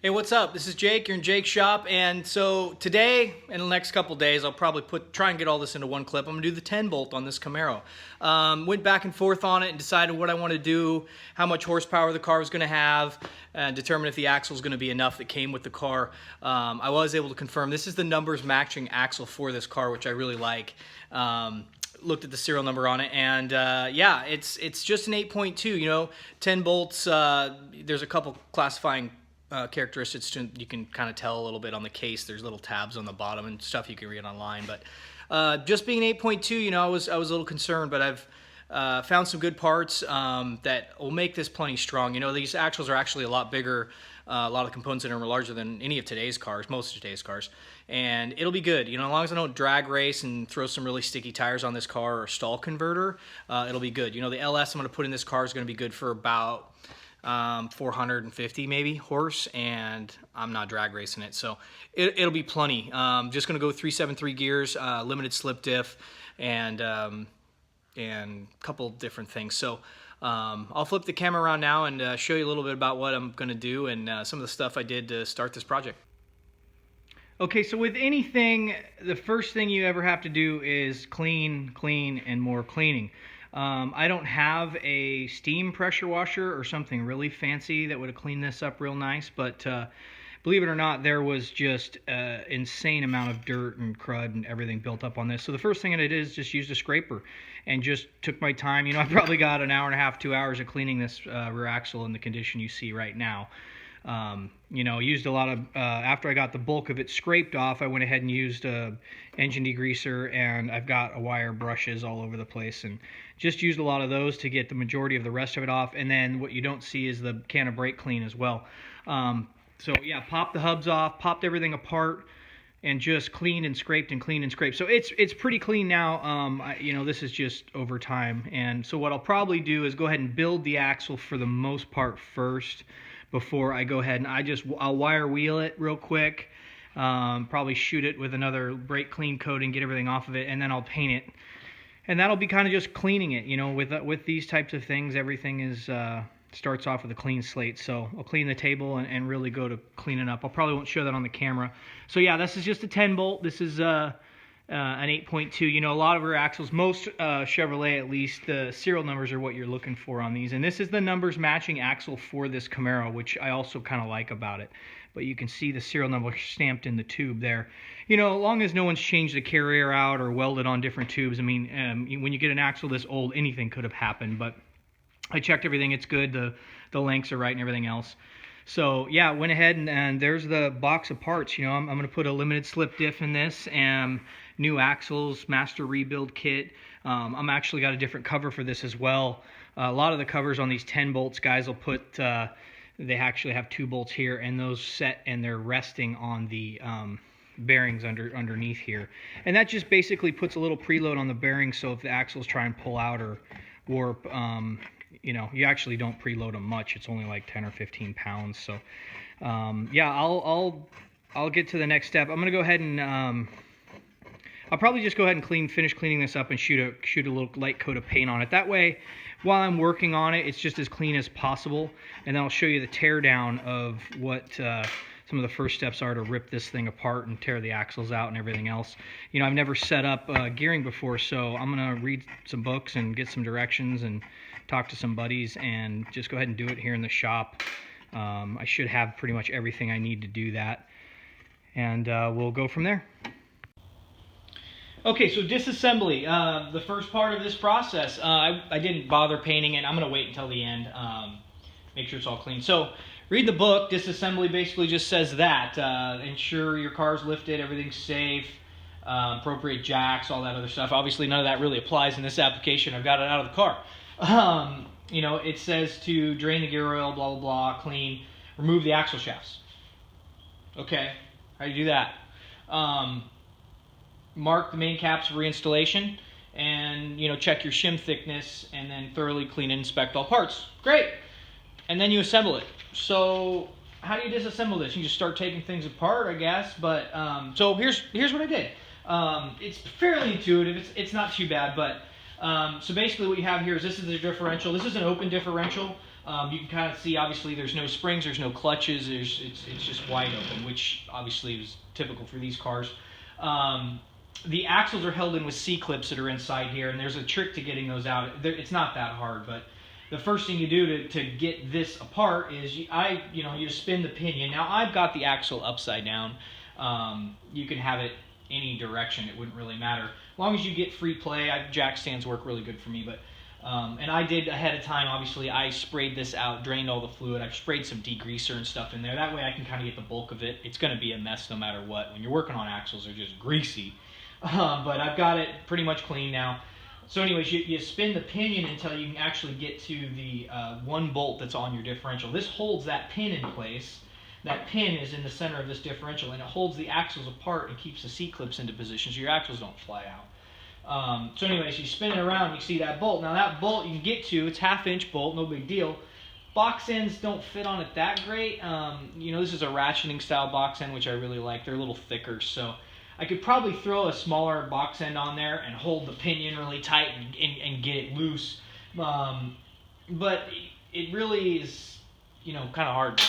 Hey, what's up? This is Jake. You're in Jake's shop, and so today and the next couple days, I'll probably try and get all this into one clip. I'm gonna do the 10 bolt on this Camaro. Went back and forth on it and decided what I want to do, how much horsepower the car was gonna have, and determine if the axle is gonna be enough that came with the car. I was able to confirm this is the numbers matching axle for this car, which I really like. Looked at the serial number on it, and yeah, it's just an 8.2. 10 bolts. There's a couple classifying characteristics you can kind of tell a little bit on the case. There's little tabs on the bottom and stuff you can read online, but just being an 8.2, I was a little concerned, but I've found some good parts that will make this plenty strong. These axles are actually a lot bigger. A lot of the components in them are larger than any of today's cars, most of today's cars, and it'll be good. As long as I don't drag race and throw some really sticky tires on this car or stall converter, it'll be good. The LS I'm going to put in this car is going to be good for about 450 maybe horse, and I'm not drag racing it, so it'll be plenty. Just gonna go 373 gears, limited slip diff, and a couple different things. So I'll flip the camera around now and show you a little bit about what I'm gonna do and some of the stuff I did to start this project. Okay, so with anything, the first thing you ever have to do is clean, and more cleaning. I don't have a steam pressure washer or something really fancy that would have cleaned this up real nice, but believe it or not, there was just an insane amount of dirt and crud and everything built up on this. So the first thing I did is just used a scraper and just took my time. I probably got an hour and a half, 2 hours of cleaning this rear axle in the condition you see right now. Used a lot of, after I got the bulk of it scraped off, I went ahead and used a engine degreaser, and I've got wire brushes all over the place, and just used a lot of those to get the majority of the rest of it off. And then what you don't see is the can of brake clean as well. So yeah, popped the hubs off, popped everything apart, and just cleaned and scraped and cleaned and scraped. So it's pretty clean now. This is just over time. And so what I'll probably do is go ahead and build the axle for the most part first, before I go ahead and I'll wire wheel it real quick, probably shoot it with another brake clean coating, get everything off of it, and then I'll paint it. And that'll be kind of just cleaning it. With these types of things, everything is starts off with a clean slate. So I'll clean the table and really go to clean it up. I probably won't show that on the camera. So yeah, this is just a 10 bolt. This is an 8.2. A lot of our axles, most Chevrolet at least, the serial numbers are what you're looking for on these. And this is the numbers matching axle for this Camaro, which I also kind of like about it. But you can see the serial number stamped in the tube there. As long as no one's changed the carrier out or welded on different tubes. I mean, when you get an axle this old, anything could have happened. But I checked everything. It's good. The lengths are right and everything else. So yeah, went ahead and there's the box of parts. I'm going to put a limited slip diff in this, and new axles, master rebuild kit. I'm actually got a different cover for this as well. A lot of the covers on these 10 bolts, guys will put, they actually have 2 bolts here, and those set and they're resting on the bearings underneath here. And that just basically puts a little preload on the bearings, so if the axles try and pull out or warp, you actually don't preload them much. It's only like 10 or 15 pounds. So yeah, I'll get to the next step. I'm gonna go ahead and I'll probably just go ahead and finish cleaning this up and shoot a little light coat of paint on it. That way, while I'm working on it, it's just as clean as possible. And then I'll show you the tear down of what some of the first steps are to rip this thing apart and tear the axles out and everything else. I've never set up gearing before, so I'm gonna read some books and get some directions and talk to some buddies and just go ahead and do it here in the shop. I should have pretty much everything I need to do that, and we'll go from there. Okay, so disassembly, the first part of this process, I didn't bother painting it. I'm going to wait until the end, make sure it's all clean. So read the book. Disassembly basically just says that. Ensure your car's lifted, everything's safe, appropriate jacks, all that other stuff. Obviously none of that really applies in this application. I've got it out of the car. It says to drain the gear oil, blah, blah, blah, clean, remove the axle shafts. Okay, how do you do that? Mark the main caps for reinstallation, and check your shim thickness, and then thoroughly clean and inspect all parts. Great. And then you assemble it. So how do you disassemble this? You just start taking things apart, I guess. But so here's what I did. It's fairly intuitive. It's not too bad. But so basically what you have here is this is the differential. This is an open differential. You can kind of see, obviously, there's no springs, there's no clutches, it's just wide open, which obviously is typical for these cars. The axles are held in with C-clips that are inside here, and there's a trick to getting those out. It's not that hard, but the first thing you do to get this apart is you spin the pinion. Now I've got the axle upside down. You can have it any direction; it wouldn't really matter, as long as you get free play. Jack stands work really good for me, but and I did ahead of time. Obviously, I sprayed this out, drained all the fluid. I've sprayed some degreaser and stuff in there. That way, I can kind of get the bulk of it. It's going to be a mess no matter what. When you're working on axles, they're just greasy. But I've got it pretty much clean now. So anyways, you spin the pinion until you can actually get to the one bolt that's on your differential. This holds that pin in place. That pin is in the center of this differential, and it holds the axles apart and keeps the C-clips into position so your axles don't fly out. So anyways, you spin it around, you see that bolt. Now that bolt you can get to, it's 1/2-inch bolt, no big deal. Box ends don't fit on it that great. This is a ratcheting style box end, which I really like. They're a little thicker, so I could probably throw a smaller box end on there and hold the pinion really tight and get it loose. But it really is, kind of hard.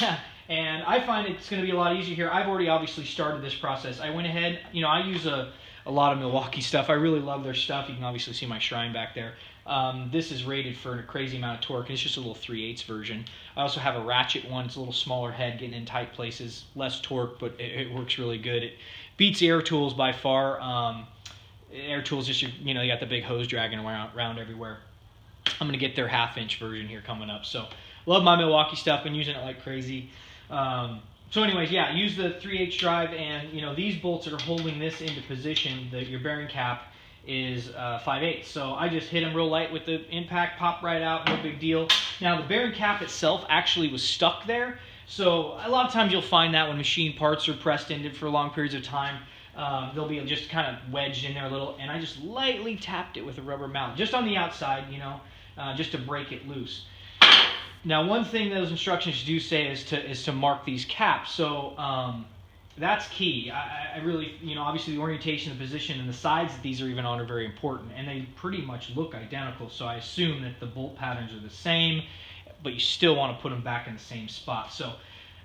And I find it's going to be a lot easier here. I've already obviously started this process. I went ahead, I use a lot of Milwaukee stuff. I really love their stuff. You can obviously see my Shrine back there. This is rated for a crazy amount of torque. It's just a little 3/8 version. I also have a ratchet one. It's a little smaller head, getting in tight places, less torque, but it works really good. It beats Air Tools by far. Air Tools just you got the big hose dragging around everywhere. I'm gonna get their 1/2-inch version here coming up. So love my Milwaukee stuff. Been using it like crazy. So anyways, yeah, use the 3/8 drive, and these bolts that are holding this into position, your bearing cap is 5/8. So I just hit them real light with the impact, pop right out, no big deal. Now the bearing cap itself actually was stuck there. So a lot of times you'll find that when machine parts are pressed in for long periods of time, they'll be just kind of wedged in there a little, and I just lightly tapped it with a rubber mallet, just on the outside, just to break it loose. Now, one thing those instructions do say is to mark these caps. So that's key. I really, obviously the orientation, the position, and the sides that these are even on are very important, and they pretty much look identical. So I assume that the bolt patterns are the same, but you still want to put them back in the same spot. So,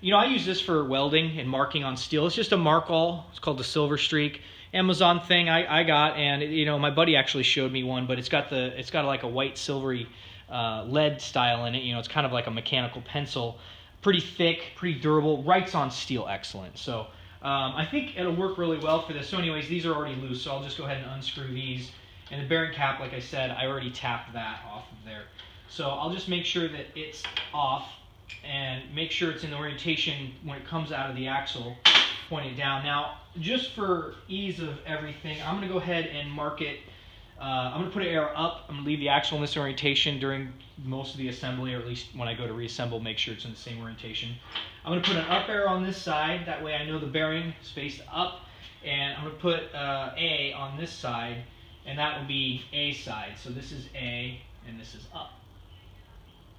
I use this for welding and marking on steel. It's just a mark all. It's called the Silver Streak. Amazon thing I got, and my buddy actually showed me one, but it's got like a white silvery lead style in it. It's kind of like a mechanical pencil, pretty thick, pretty durable, writes on steel excellent. So I think it'll work really well for this. So anyways, these are already loose, so I'll just go ahead and unscrew these. And the bearing cap, like I said, I already tapped that off of there. So I'll just make sure that it's off and make sure it's in the orientation when it comes out of the axle, point it down. Now, just for ease of everything, I'm going to go ahead and mark it. I'm going to put an arrow up. I'm going to leave the axle in this orientation during most of the assembly, or at least when I go to reassemble, make sure it's in the same orientation. I'm going to put an up arrow on this side. That way I know the bearing is faced up. And I'm going to put A on this side, and that will be A side. So this is A, and this is up.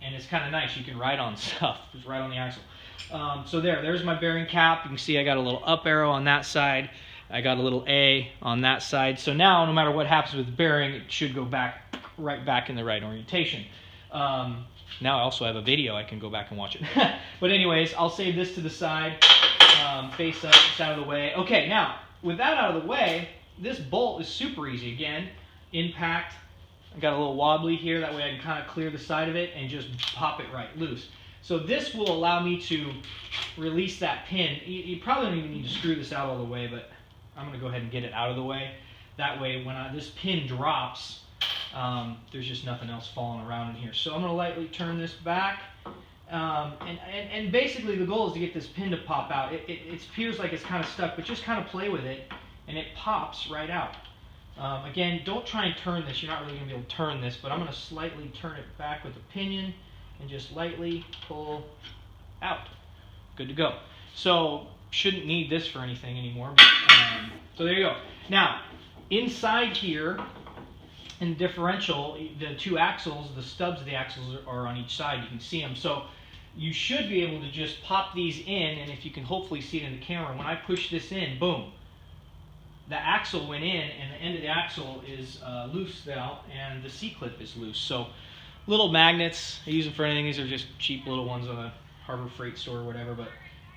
And it's kind of nice. You can write on stuff, just right on the axle. So there's my bearing cap. You can see I got a little up arrow on that side. I got a little A on that side. So now, no matter what happens with the bearing, it should go right back in the right orientation. Now I also have a video. I can go back and watch it. But anyways, I'll save this to the side. Face up, it's out of the way. Okay, now, with that out of the way, this bolt is super easy. Again, impact. I got a little wobbly here. That way I can kind of clear the side of it and just pop it right loose. So this will allow me to release that pin. You probably don't even need to screw this out all the way, but I'm going to go ahead and get it out of the way. That way, when this pin drops, there's just nothing else falling around in here. So I'm going to lightly turn this back. And basically, the goal is to get this pin to pop out. It appears like it's kind of stuck, but just kind of play with it, and it pops right out. Again, don't try and turn this. You're not really going to be able to turn this, but I'm going to slightly turn it back with the pinion and just lightly pull out. Good to go. So shouldn't need this for anything anymore. But, so there you go. Now, inside here in the differential, the two axles, the stubs of the axles are on each side. You can see them. So you should be able to just pop these in, and if you can hopefully see it in the camera, when I push this in, boom, the axle went in, and the end of the axle is loose now, and the C-clip is loose. So little magnets. I use them for anything. These are just cheap little ones on a Harbor Freight store or whatever, but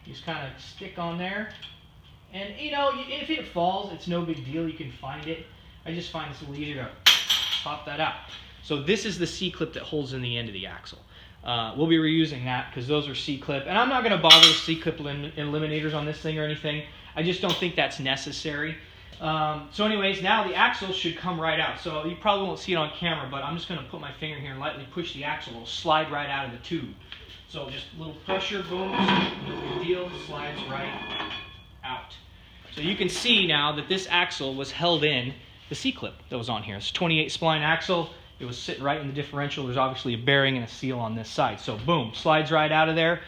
you just kind of stick on there. And you know, if it falls, it's no big deal. You can find it. I just find it's a little easier to pop that out. So this is the C-clip that holds in the end of the axle. We'll be reusing that because those are C-clip. And I'm not going to bother with C-clip eliminators on this thing or anything. I just don't think that's necessary. So anyways, now the axle should come right out. So you probably won't see it on camera, but I'm just going to put my finger here and lightly push the axle. It'll slide right out of the tube. So just a little pressure, boom, no big deal, slides right out. So you can see now that this axle was held in the C-clip that was on here. It's a 28 spline axle. It was sitting right in the differential. There's obviously a bearing and a seal on this side. So boom, slides right out of there.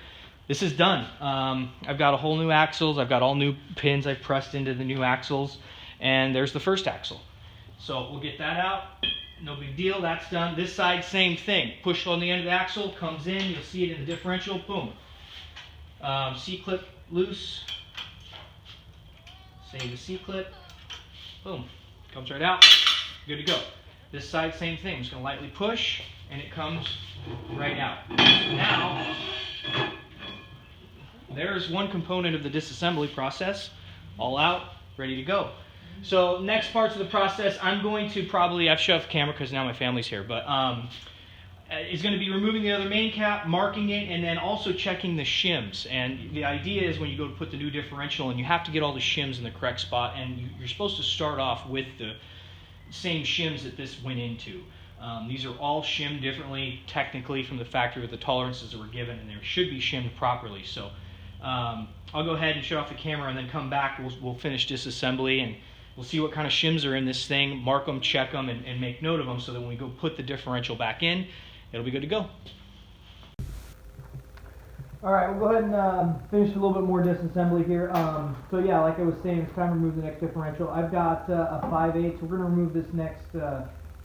This is done. I've got a whole new axles. I've got all new pins I've pressed into the new axles. And there's the first axle. So we'll get that out. No big deal, that's done. This side, same thing. Push on the end of the axle, comes in, you'll see it in the differential, boom. C-clip loose. Save the C-clip, boom. Comes right out, good to go. This side, same thing. I'm just gonna lightly push, and it comes right out. Now, there's one component of the disassembly process, all out, ready to go. So next parts of the process, I'm going to probably, I've shoved the camera because now my family's here, but is going to be removing the other main cap, marking it, and then also checking the shims. And the idea is when you go to put the new differential in, you have to get all the shims in the correct spot, and you're supposed to start off with the same shims that this went into. These are all shimmed differently technically from the factory with the tolerances that were given, and they should be shimmed properly. So I'll go ahead and shut off the camera and then come back. We'll finish disassembly, and we'll see what kind of shims are in this thing, mark them, check them, and make note of them so that when we go put the differential back in, it'll be good to go. All right, we'll go ahead and finish a little bit more disassembly here. So yeah, like I was saying, it's time to remove the next differential. I've got a 5/8. We're going to remove this next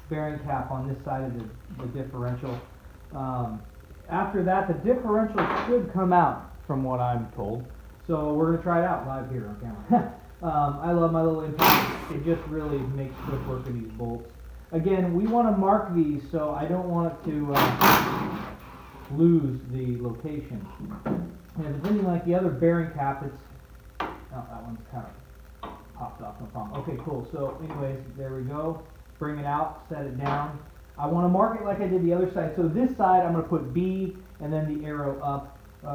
bearing cap on this side of the differential. After that, the differential should come out from what I'm told. So we're going to try it out live here on camera. I love my little impact. It just really makes quick work of these bolts. Again, we want to mark these so I don't want it to lose the location. And depending like the other bearing cap, it's, oh, that one's kind of popped off, no problem. Okay, cool. So anyways, there we go. Bring it out, set it down. I want to mark it like I did the other side. So this side, I'm going to put B and then the arrow up.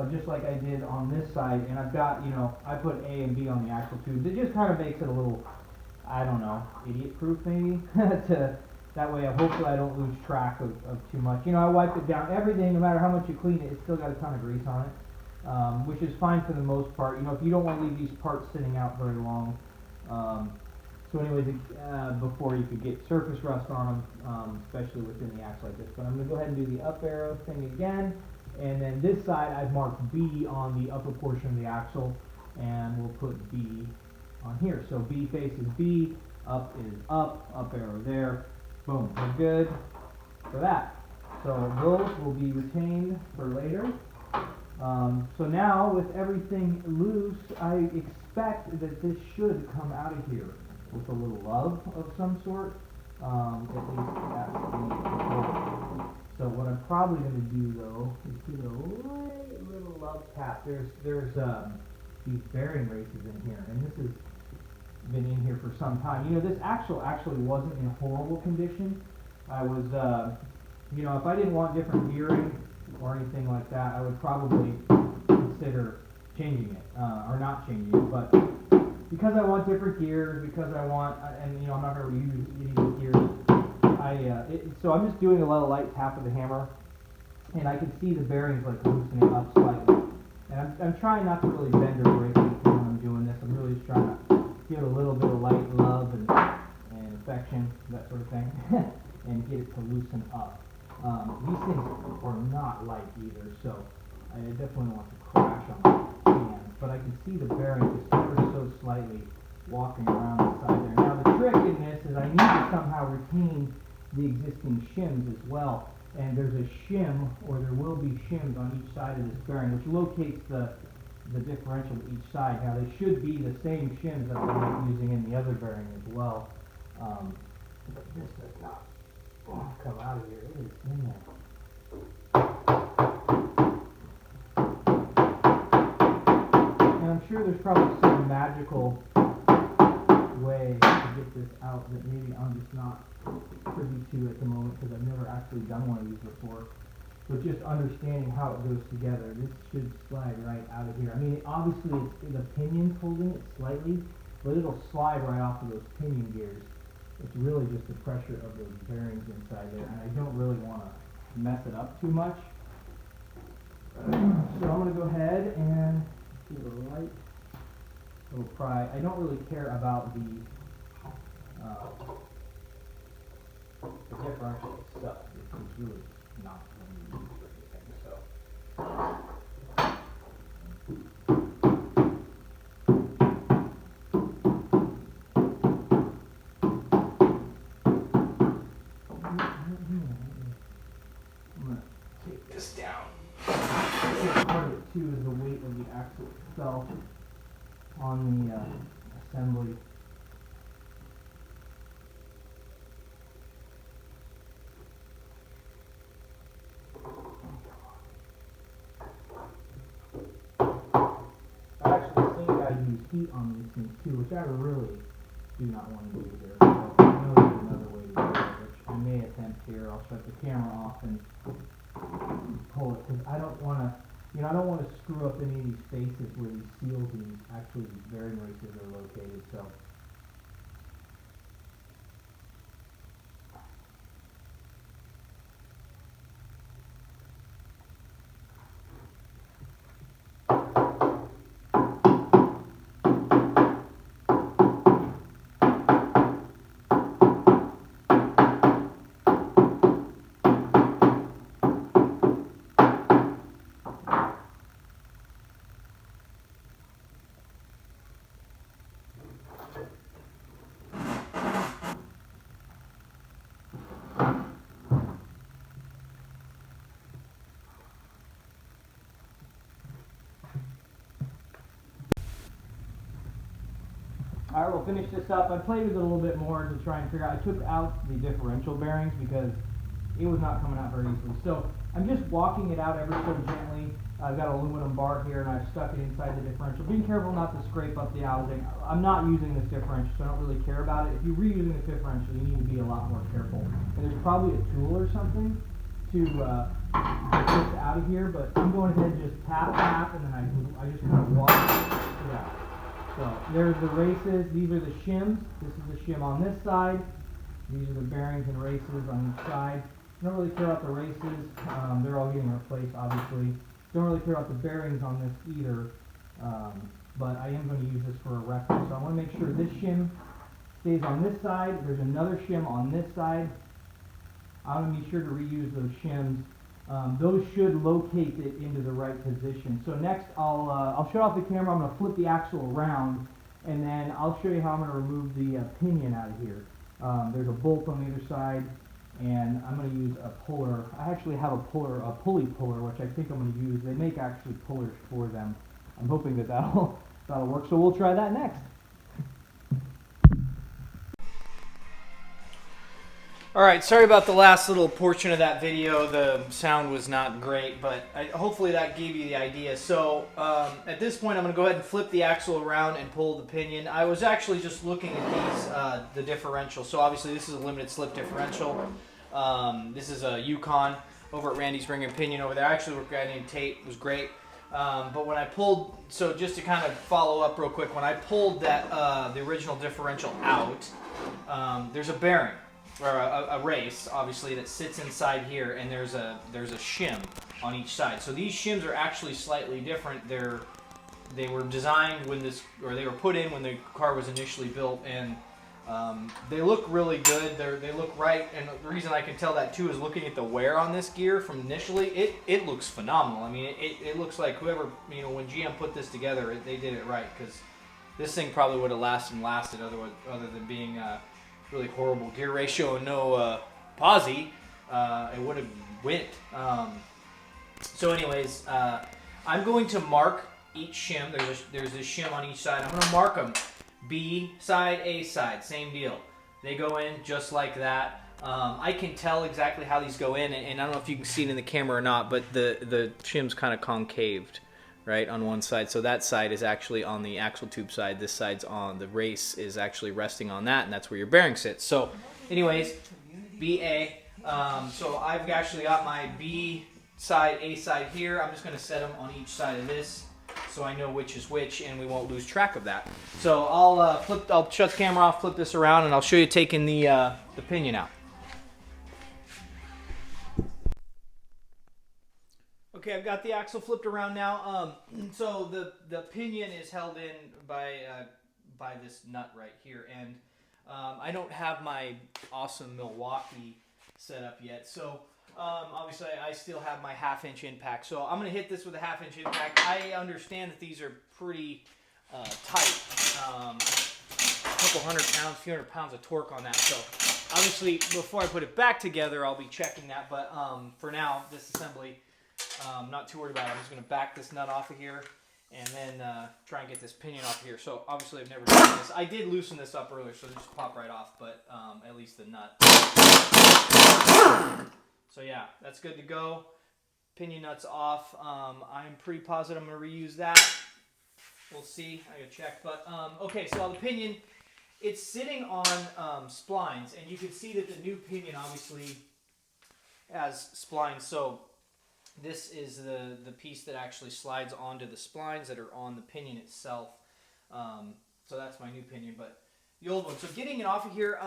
Just like I did on this side, and I've got, you know, I put A and B on the axle tubes. It just kind of makes it a little, I don't know, idiot-proof maybe. That way, hopefully I don't lose track of too much. You know, I wiped it down. Everything, no matter how much you clean it, it's still got a ton of grease on it, which is fine for the most part. You know, if you don't want to leave these parts sitting out very long. So anyways, before you could get surface rust on them, especially within the axle like this. But I'm going to go ahead and do the up arrow thing again. And then this side, I've marked B on the upper portion of the axle, and we'll put B on here. So B faces B, up is up arrow there. Boom, we're good for that. So those will be retained for later. So now, with everything loose, I expect that this should come out of here with a little love of some sort. At least that's the goal. So what I'm probably going to do though is do a little love tap. There's these bearing races in here, and this has been in here for some time. You know, this axle actually wasn't in horrible condition. I was, you know, if I didn't want different gearing or anything like that, I would probably consider changing it or not changing it. But because I want different gears, because I want, and you know, I'm not going to use any of the gears. So I'm just doing a little light tap of the hammer, and I can see the bearings like loosening up slightly. And I'm trying not to really bend or break anything when I'm doing this. I'm really just trying to give it a little bit of light love and affection, that sort of thing, and get it to loosen up. These things are not light either, so I definitely want to crash on my hands. But I can see the bearing just ever so slightly walking around the side there. Now the trick in this is I need to somehow retain the existing shims as well, and there's a shim, or there will be shims on each side of this bearing, which locates the differential to each side. Now they should be the same shims that I'm using in the other bearing as well, but this does not come out of here. It is in there. And I'm sure there's probably some magical way to get this out that maybe I'm just not privy to at the moment because I've never actually done one of these before. But just understanding how it goes together, this should slide right out of here. I mean, obviously the pinion's holding it slightly, but it'll slide right off of those pinion gears. It's really just the pressure of those bearings inside there, and I don't really want to mess it up too much. So I'm going to go ahead and give it a light little pry. I don't really care about the differential itself. It's really not what I'm using for anything. So. I'm going to take this down. Part of it too is the weight of the axle itself on the assembly. I've actually seen guys use heat on these things too, which I really do not want to do here. So I know there's another way to do it, which I may attempt here. I'll shut the camera off and pull it because I don't want to, I don't want to screw up any of these spaces where these seals and these actually these bearing races are located. So. Alright, we'll finish this up. I played with it a little bit more to try and figure out. I took out the differential bearings because it was not coming out very easily. So I'm just walking it out ever so gently. I've got an aluminum bar here and I've stuck it inside the differential. Being careful not to scrape up the housing. I'm not using this differential, so I don't really care about it. If you're reusing this differential, you need to be a lot more careful. And there's probably a tool or something to get this out of here, but I'm going ahead and just tap, and then I just kind of walk it out. So there's the races. These are the shims. This is the shim on this side. These are the bearings and races on each side. Don't really care about the races. They're all getting replaced, obviously. Don't really care about the bearings on this either. But I am going to use this for a reference. So I want to make sure this shim stays on this side. There's another shim on this side. I'm going to be sure to reuse those shims. Those should locate it into the right position. So next I'll shut off the camera. I'm going to flip the axle around, and then I'll show you how I'm going to remove the pinion out of here. There's a bolt on the other side, and I'm going to use a puller. I actually have a pulley puller, which I think I'm going to use. They make actually pullers for them. I'm hoping that that'll work. So we'll try that next. Alright, sorry about the last little portion of that video. The sound was not great, but hopefully that gave you the idea. So at this point I'm going to go ahead and flip the axle around and pull the pinion. I was actually just looking at these, the differential. So obviously this is a limited slip differential. This is a Yukon over at Randy's Ring and Pinion over there. I actually worked with a guy named Tate. It was great. But when I pulled, so just to kind of follow up real quick, when I pulled that the original differential out, there's a bearing. Or a race, obviously, that sits inside here, and there's a shim on each side. So these shims are actually slightly different. They were designed when they were put in when the car was initially built, and they look really good. They look right, and the reason I can tell that too is looking at the wear on this gear from initially. It looks phenomenal. I mean, it looks like whoever, when GM put this together, they did it right, because this thing probably would have lasted other than being really horrible gear ratio and no posi, it would have went. So anyways, I'm going to mark each shim. There's this shim on each side. I'm going to mark them. B side, A side, same deal. They go in just like that. I can tell exactly how these go in, and I don't know if you can see it in the camera or not, but the shim's kind of concaved, right, on one side. So that side is actually on the axle tube side. This side's on the race is actually resting on that, and that's where your bearing sits. So anyways, BA. So I've actually got my B side, A side here. I'm just going to set them on each side of this so I know which is which, and we won't lose track of that. So I'll shut the camera off, flip this around, and I'll show you taking the pinion out. Okay, I've got the axle flipped around now. So the pinion is held in by this nut right here, and I don't have my awesome Milwaukee set up yet. So obviously I still have my 1/2-inch impact. So I'm going to hit this with a 1/2-inch impact. I understand that these are pretty tight. A couple hundred pounds, few hundred pounds of torque on that. So obviously before I put it back together, I'll be checking that. But for now, disassembly. Not too worried about it. I'm just going to back this nut off of here and then try and get this pinion off of here. So obviously I've never done this. I did loosen this up earlier, so it just popped right off, but at least the nut. So yeah, that's good to go. Pinion nut's off. I'm pretty positive I'm going to reuse that. We'll see. I got to check. But okay, so the pinion, it's sitting on splines, and you can see that the new pinion obviously has splines. So this is the piece that actually slides onto the splines that are on the pinion itself. So that's my new pinion, but the old one. So getting it off of here,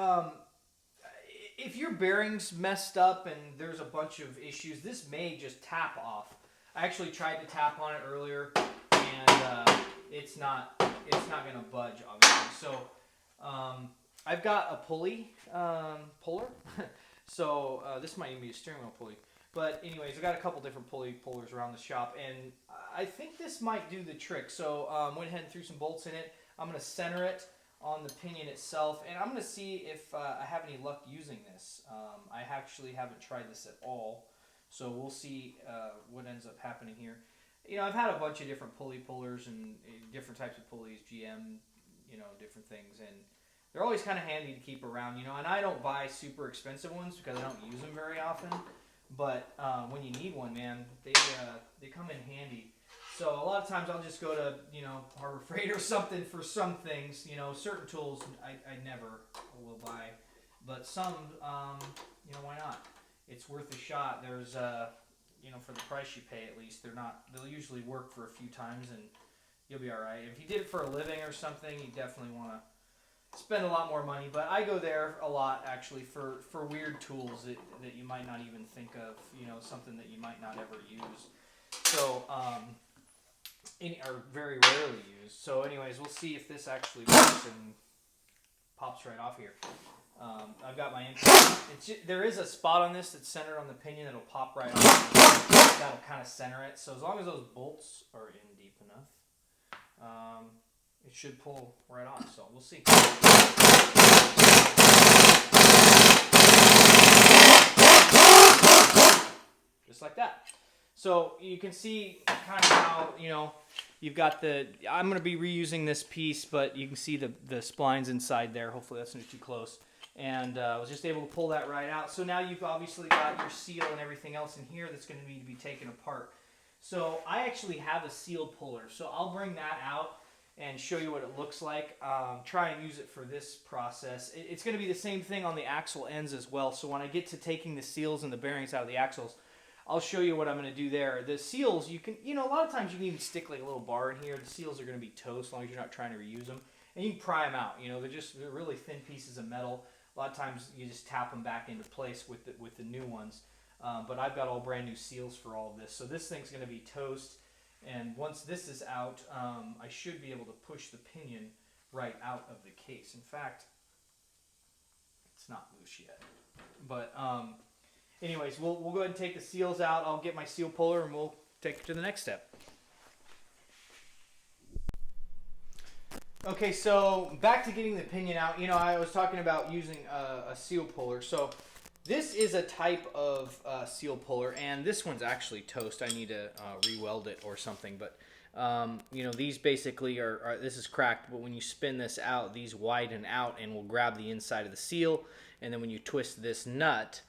if your bearing's messed up and there's a bunch of issues, this may just tap off. I actually tried to tap on it earlier, and it's not going to budge, obviously. So I've got a pulley puller. So this might even be a steering wheel pulley. But anyways, I've got a couple different pullers around the shop, and I think this might do the trick. So went ahead and threw some bolts in it. I'm going to center it on the pinion itself, and I'm going to see if I have any luck using this. I actually haven't tried this at all, so we'll see what ends up happening here. You know, I've had a bunch of different pullers and different types of pulleys, GM, you know, different things, and they're always kind of handy to keep around, you know, and I don't buy super expensive ones because I don't use them very often. But when you need one, man, they come in handy. So a lot of times I'll just go to, you know, Harbor Freight or something for some things. You know, certain tools I never will buy. But some, you know, why not? It's worth a shot. There's, you know, for the price you pay at least, they'll usually work for a few times and you'll be all right. If you did it for a living or something, you definitely want to spend a lot more money, but I go there a lot actually for weird tools that you might not even think of, you know, something that you might not ever use. So, or very rarely use. So anyways, we'll see if this actually works and pops right off here. I've got my impact. There is a spot on this that's centered on the pinion that'll pop right off. That'll kind of center it. So as long as those bolts are in deep enough, it should pull right on, so we'll see. Just like that. So you can see kind of how, you know, you've got I'm going to be reusing this piece, but you can see the splines inside there. Hopefully that's not too close. And I was just able to pull that right out. So now you've obviously got your seal and everything else in here that's going to need to be taken apart. So I actually have a seal puller, so I'll bring that out and show you what it looks like. Try and use it for this process. It's going to be the same thing on the axle ends as well. So when I get to taking the seals and the bearings out of the axles, I'll show you what I'm going to do there. The seals, you can, you know, a lot of times you can even stick like a little bar in here. The seals are going to be toast as long as you're not trying to reuse them. And you can pry them out. You know, they're really thin pieces of metal. A lot of times you just tap them back into place with the new ones. But I've got all brand new seals for all of this. So this thing's going to be toast. And once this is out, I should be able to push the pinion right out of the case. In fact, it's not loose yet. But anyways, we'll go ahead and take the seals out. I'll get my seal puller and we'll take it to the next step. Okay, so back to getting the pinion out. You know, I was talking about using a seal puller. So this is a type of seal puller, and this one's actually toast. I need to re-weld it or something, but You know, these basically are, this is cracked, but when you spin this out, these widen out and will grab the inside of the seal. And then when you twist this nut,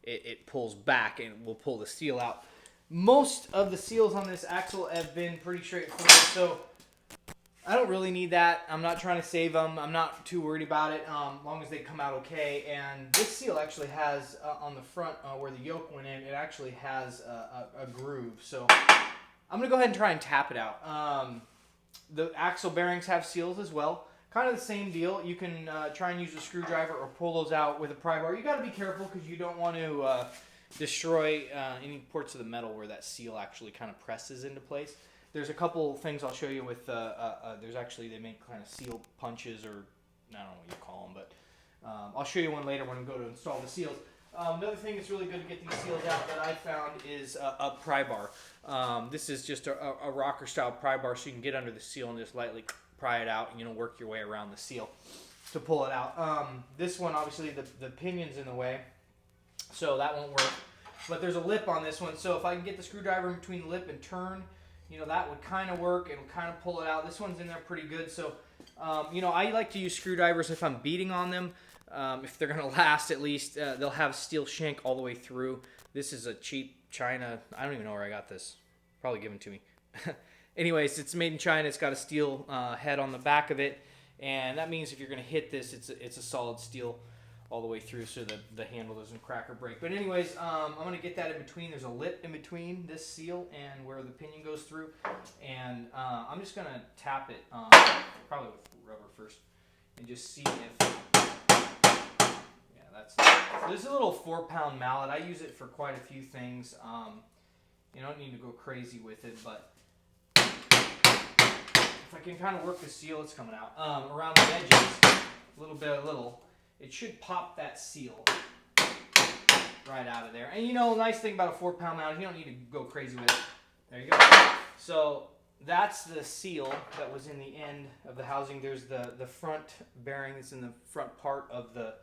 it pulls back and will pull the seal out. Most of the seals on this axle have been pretty straightforward, so I don't really need that. I'm not trying to save them. I'm not too worried about it, as long as they come out okay. And this seal actually has, on the front where the yoke went in, it actually has a groove. So I'm going to go ahead and try and tap it out. The axle bearings have seals as well. Kind of the same deal. You can try and use a screwdriver or pull those out with a pry bar. You got to be careful because you don't want to destroy any parts of the metal where that seal actually kind of presses into place. There's a couple things I'll show you with, there's actually, they make kind of seal punches, or I don't know what you call them, but I'll show you one later when we go to install the seals. Another thing that's really good to get these seals out that I found is a pry bar. This is just a rocker style pry bar, so you can get under the seal and just lightly pry it out and, you know, work your way around the seal to pull it out. This one, obviously, the pinion's in the way, so that won't work. But there's a lip on this one, so if I can get the screwdriver in between the lip and turn, you know, that would kind of work. It'll kind of pull it out. This one's in there pretty good. So, you know, I like to use screwdrivers if I'm beating on them. If they're going to last, at least, they'll have steel shank all the way through. This is a cheap China. I don't even know where I got this. Probably given to me. Anyways, it's made in China. It's got a steel head on the back of it. And that means if you're going to hit this, it's a solid steel all the way through so that the handle doesn't crack or break. But anyways, I'm going to get that in between. There's a lip in between this seal and where the pinion goes through. And I'm just going to tap it, probably with rubber first, and just see if, yeah, that's it. So this is a little 4-pound mallet. I use it for quite a few things. You don't need to go crazy with it, but if I can kind of work the seal, it's coming out. Around the edges, little by little, it should pop that seal right out of there. And you know, nice thing about a 4-pound mallet, you don't need to go crazy with it. There you go. So that's the seal that was in the end of the housing. There's the front bearing that's in the front part of the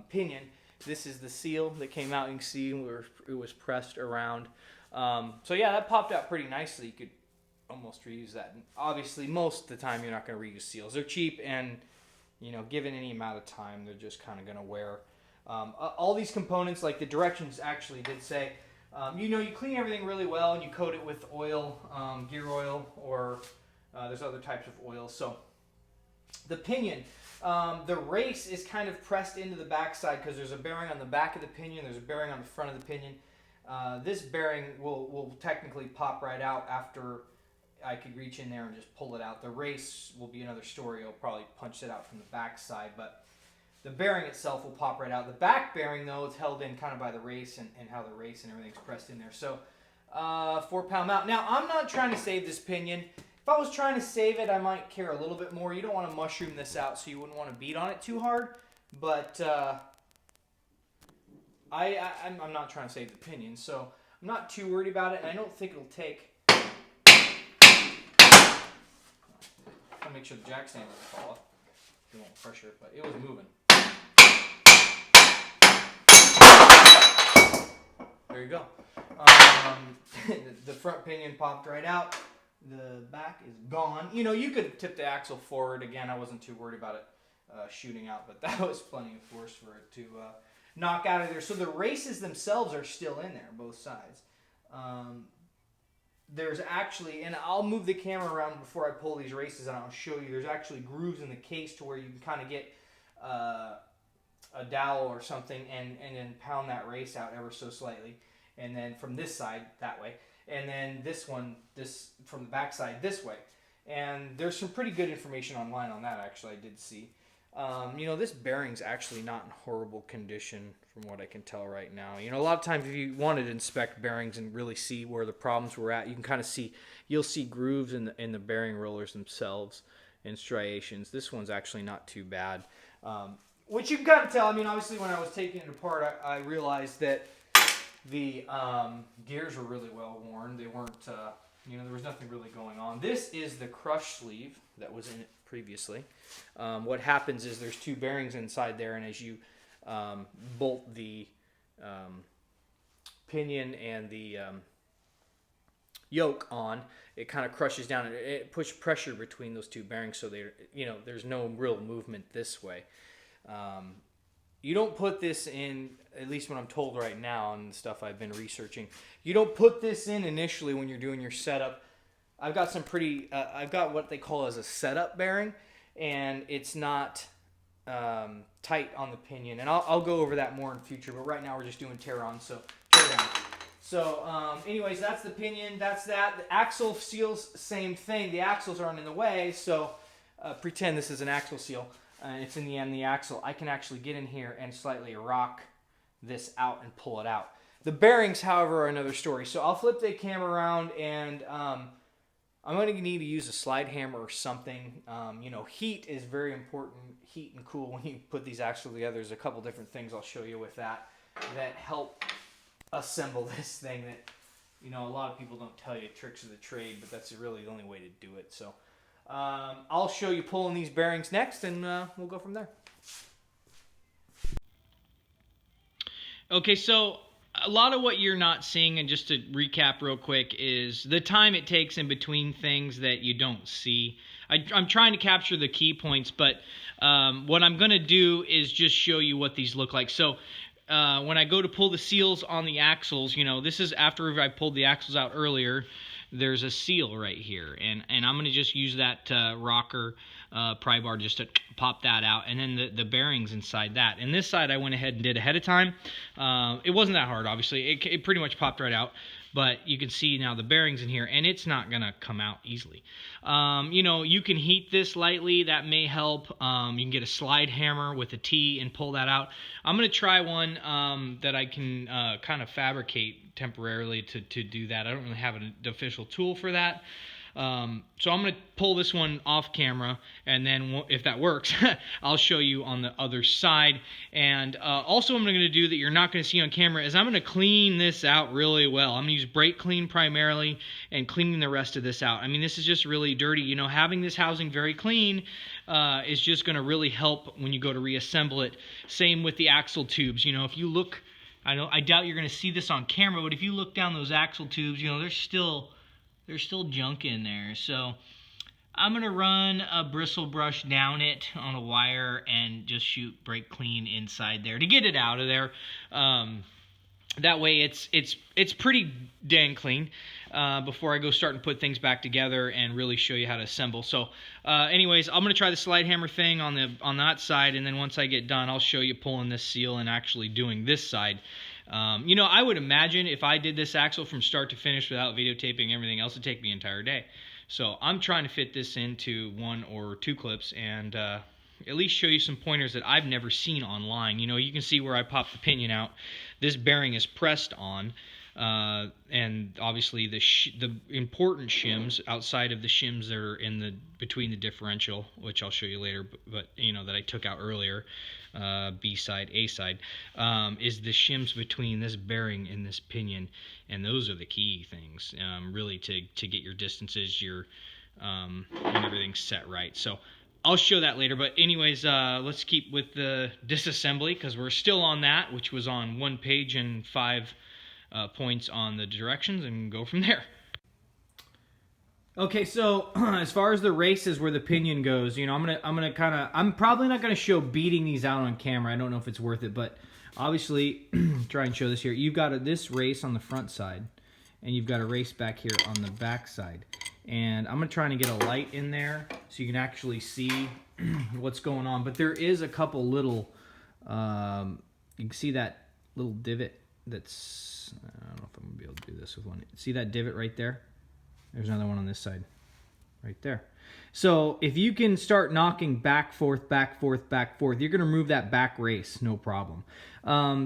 pinion. This is the seal that came out. You can see where it was pressed around. So yeah, that popped out pretty nicely. You could almost reuse that. And obviously, most of the time, you're not going to reuse seals. They're cheap, and you know, given any amount of time, they're just kind of going to wear. All these components, like the directions actually did say, you know, you clean everything really well and you coat it with oil, gear oil, or there's other types of oil. So the pinion, the race is kind of pressed into the backside because there's a bearing on the back of the pinion, there's a bearing on the front of the pinion. This bearing will technically pop right out after I could reach in there and just pull it out. The race will be another story. I'll probably punch it out from the back side, but the bearing itself will pop right out. The back bearing, though, is held in kind of by the race and how the race and everything's pressed in there. So 4-pound mount. Now, I'm not trying to save this pinion. If I was trying to save it, I might care a little bit more. You don't want to mushroom this out, so you wouldn't want to beat on it too hard. But I'm not trying to save the pinion, so I'm not too worried about it. And I don't think it'll take... I'll make sure the jack stand doesn't fall off. You won't pressure it, but it was moving. There you go. The front pinion popped right out. The back is gone. You know, you could tip the axle forward. Again, I wasn't too worried about it shooting out, but that was plenty of force for it to knock out of there. So the races themselves are still in there, both sides. There's actually, and I'll move the camera around before I pull these races and I'll show you, there's actually grooves in the case to where you can kind of get a dowel or something and then pound that race out ever so slightly. And then from this side, that way. And then this one, this from the back side, this way. And there's some pretty good information online on that, actually, I did see. You know, this bearing's actually not in horrible condition from what I can tell right now. You know, a lot of times if you wanted to inspect bearings and really see where the problems were at, you can kind of see, you'll see grooves in the bearing rollers themselves and striations. This one's actually not too bad. Which you can kind of tell. I mean, obviously when I was taking it apart, I realized that the gears were really well worn. They weren't, you know, there was nothing really going on. This is the crush sleeve that was in it previously. What happens is there's two bearings inside there, and as you bolt the pinion and the yoke on, it kind of crushes down. It puts pressure between those two bearings, so there's no real movement this way. You don't put this in, at least what I'm told right now and the stuff I've been researching, you don't put this in initially when you're doing your setup. I've got I've got what they call as a setup bearing, and it's not tight on the pinion. And I'll go over that more in the future, but right now we're just doing tear on, so tear down. So anyways, that's the pinion, that's that. The axle seals, same thing. The axles aren't in the way, so pretend this is an axle seal. It's in the end the axle. I can actually get in here and slightly rock this out and pull it out. The bearings, however, are another story. So I'll flip the camera around, and I'm going to need to use a slide hammer or something. Heat is very important. Heat and cool when you put these axles together. There's a couple different things I'll show you with that help assemble this thing that, a lot of people don't tell you tricks of the trade, but that's really the only way to do it. So I'll show you pulling these bearings next, and we'll go from there. Okay, so a lot of what you're not seeing, and just to recap real quick, is the time it takes in between things that you don't see. I'm trying to capture the key points, but what I'm going to do is just show you what these look like. So when I go to pull the seals on the axles, this is after I pulled the axles out earlier. There's a seal right here, and I'm going to just use that rocker pry bar just to pop that out, and then the bearings inside that. And this side I went ahead and did ahead of time. It wasn't that hard, obviously. It pretty much popped right out, but you can see now the bearings in here, and it's not going to come out easily. You can heat this lightly. That may help. You can get a slide hammer with a T and pull that out. I'm going to try one that I can kind of fabricate temporarily to do that. I don't really have an official tool for that. So I'm going to pull this one off camera, and then if that works, I'll show you on the other side. And also what I'm going to do that you're not going to see on camera is I'm going to clean this out really well. I'm going to use brake clean primarily and cleaning the rest of this out. I mean, this is just really dirty. Having this housing very clean is just going to really help when you go to reassemble it. Same with the axle tubes. If you look, I doubt you're going to see this on camera, but if you look down those axle tubes, there's still junk in there. So I'm going to run a bristle brush down it on a wire and just shoot brake clean inside there to get it out of there. That way it's pretty dang clean before I go start and put things back together and really show you how to assemble. So anyways, I'm going to try the slide hammer thing on that side, and then once I get done, I'll show you pulling this seal and actually doing this side. I would imagine if I did this axle from start to finish without videotaping everything else, it'd take me an entire day. So I'm trying to fit this into 1 or 2 clips and at least show you some pointers that I've never seen online. You can see where I popped the pinion out. This bearing is pressed on, and obviously the important shims outside of the shims that are between the differential, which I'll show you later, but that I took out earlier. B side, A side, is the shims between this bearing and this pinion, and those are the key things, really to get your distances, and everything set right. So I'll show that later, but anyways, let's keep with the disassembly because we're still on that, which was on 1 page and 5 points on the directions, and go from there. Okay, so as far as the races where the pinion goes, I'm probably not gonna show beating these out on camera. I don't know if it's worth it, but obviously, try and show this here. You've got this race on the front side, and you've got a race back here on the back side. And I'm gonna try to get a light in there so you can actually see what's going on. But there is a couple little, you can see that little divot that's, I don't know if I'm gonna be able to do this with one. See that divot right there? There's another one on this side, right there. So if you can start knocking back, forth, back, forth, back, forth, you're going to remove that back race, no problem.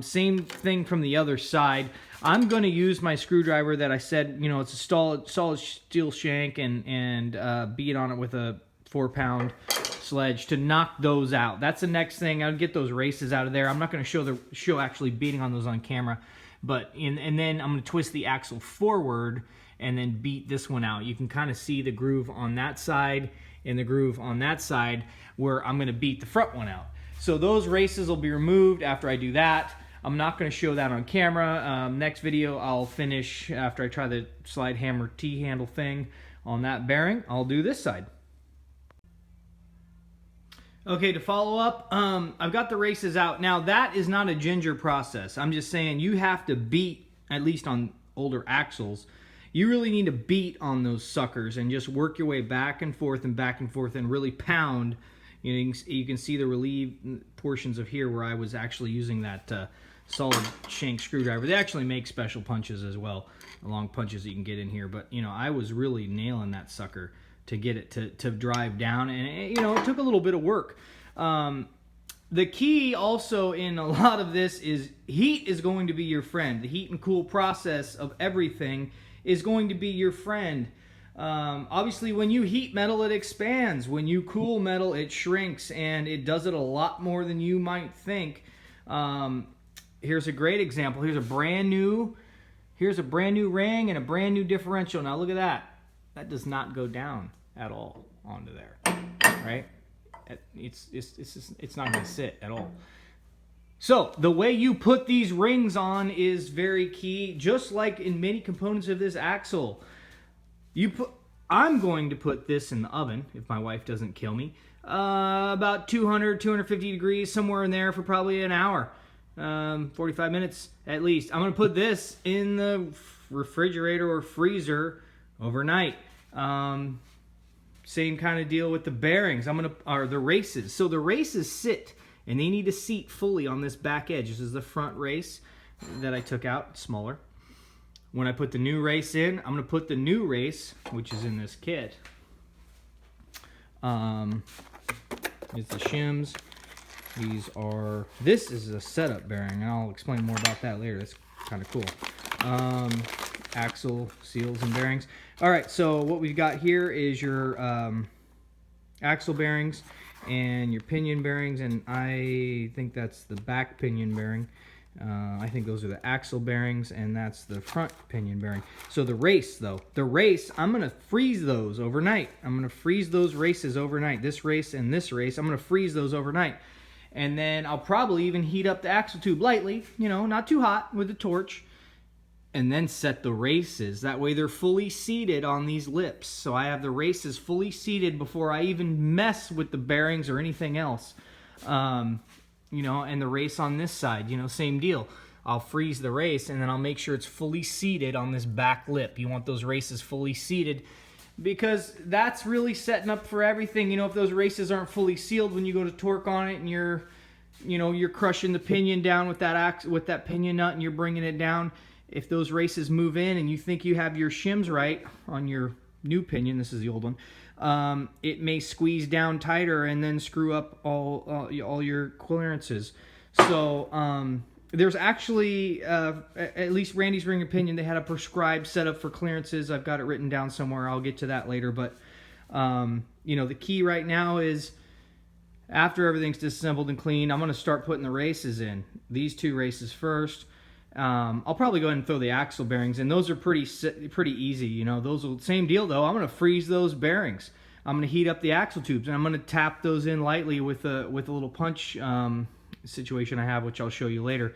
Same thing from the other side. I'm going to use my screwdriver that I said, it's a solid steel shank, and beat on it with a 4-pound sledge to knock those out. That's the next thing. I'll get those races out of there. I'm not going to show actually beating on those on camera, but and then I'm going to twist the axle forward and then beat this one out. You can kind of see the groove on that side and the groove on that side where I'm going to beat the front one out. So those races will be removed after I do that. I'm not going to show that on camera. Next video I'll finish after I try the slide hammer T-handle thing on that bearing. I'll do this side. Okay, to follow up, I've got the races out. Now, that is not a ginger process. I'm just saying you have to beat, at least on older axles, you really need to beat on those suckers and just work your way back and forth and really pound. You can see the relieve portions of here where I was actually using that solid shank screwdriver. They actually make special punches as well, long punches that you can get in here. But, you know, I was really nailing that sucker to get it to drive down, and it took a little bit of work. The key also in a lot of this is heat is going to be your friend. The heat and cool process of everything is going to be your friend. Obviously, when you heat metal, it expands. When you cool metal, it shrinks, and it does it a lot more than you might think. Here's a great example. Here's a brand new ring and a brand new differential. Now look at that. That does not go down at all onto there, right? It's not going to sit at all. So the way you put these rings on is very key. Just like in many components of this axle, I'm going to put this in the oven if my wife doesn't kill me. About 250 degrees, somewhere in there for probably an hour, 45 minutes at least. I'm going to put this in the refrigerator or freezer overnight. Same kind of deal with the bearings. Or the races. So the races sit, and they need to seat fully on this back edge. This is the front race that I took out, smaller. When I put the new race in, I'm going to put the new race, which is in this kit. It's the shims. This is a setup bearing, and I'll explain more about that later. That's kind of cool. Axle seals and bearings. All right, so what we've got here is your axle bearings and your pinion bearings, and I think that's the back pinion bearing. I think those are the axle bearings, and that's the front pinion bearing. So the race, though, I'm going to freeze those overnight. I'm going to freeze those races overnight. This race and this race, I'm going to freeze those overnight. And then I'll probably even heat up the axle tube lightly, not too hot, with a torch, and then set the races. That way they're fully seated on these lips. So I have the races fully seated before I even mess with the bearings or anything else. And the race on this side, same deal. I'll freeze the race, and then I'll make sure it's fully seated on this back lip. You want those races fully seated, because that's really setting up for everything. If those races aren't fully sealed when you go to torque on it, and you're crushing the pinion down with that pinion nut, and you're bringing it down. If those races move in and you think you have your shims right on your new pinion, this is the old one, it may squeeze down tighter and then screw up all your clearances. So there's actually, at least Randy's Ring Opinion, they had a prescribed setup for clearances. I've got it written down somewhere. I'll get to that later. But, the key right now is after everything's disassembled and cleaned, I'm going to start putting the races in. These two races first. I'll probably go ahead and throw the axle bearings in. Those are pretty easy. Those will, same deal though. I'm going to freeze those bearings. I'm going to heat up the axle tubes, and I'm going to tap those in lightly with a little punch situation I have, which I'll show you later.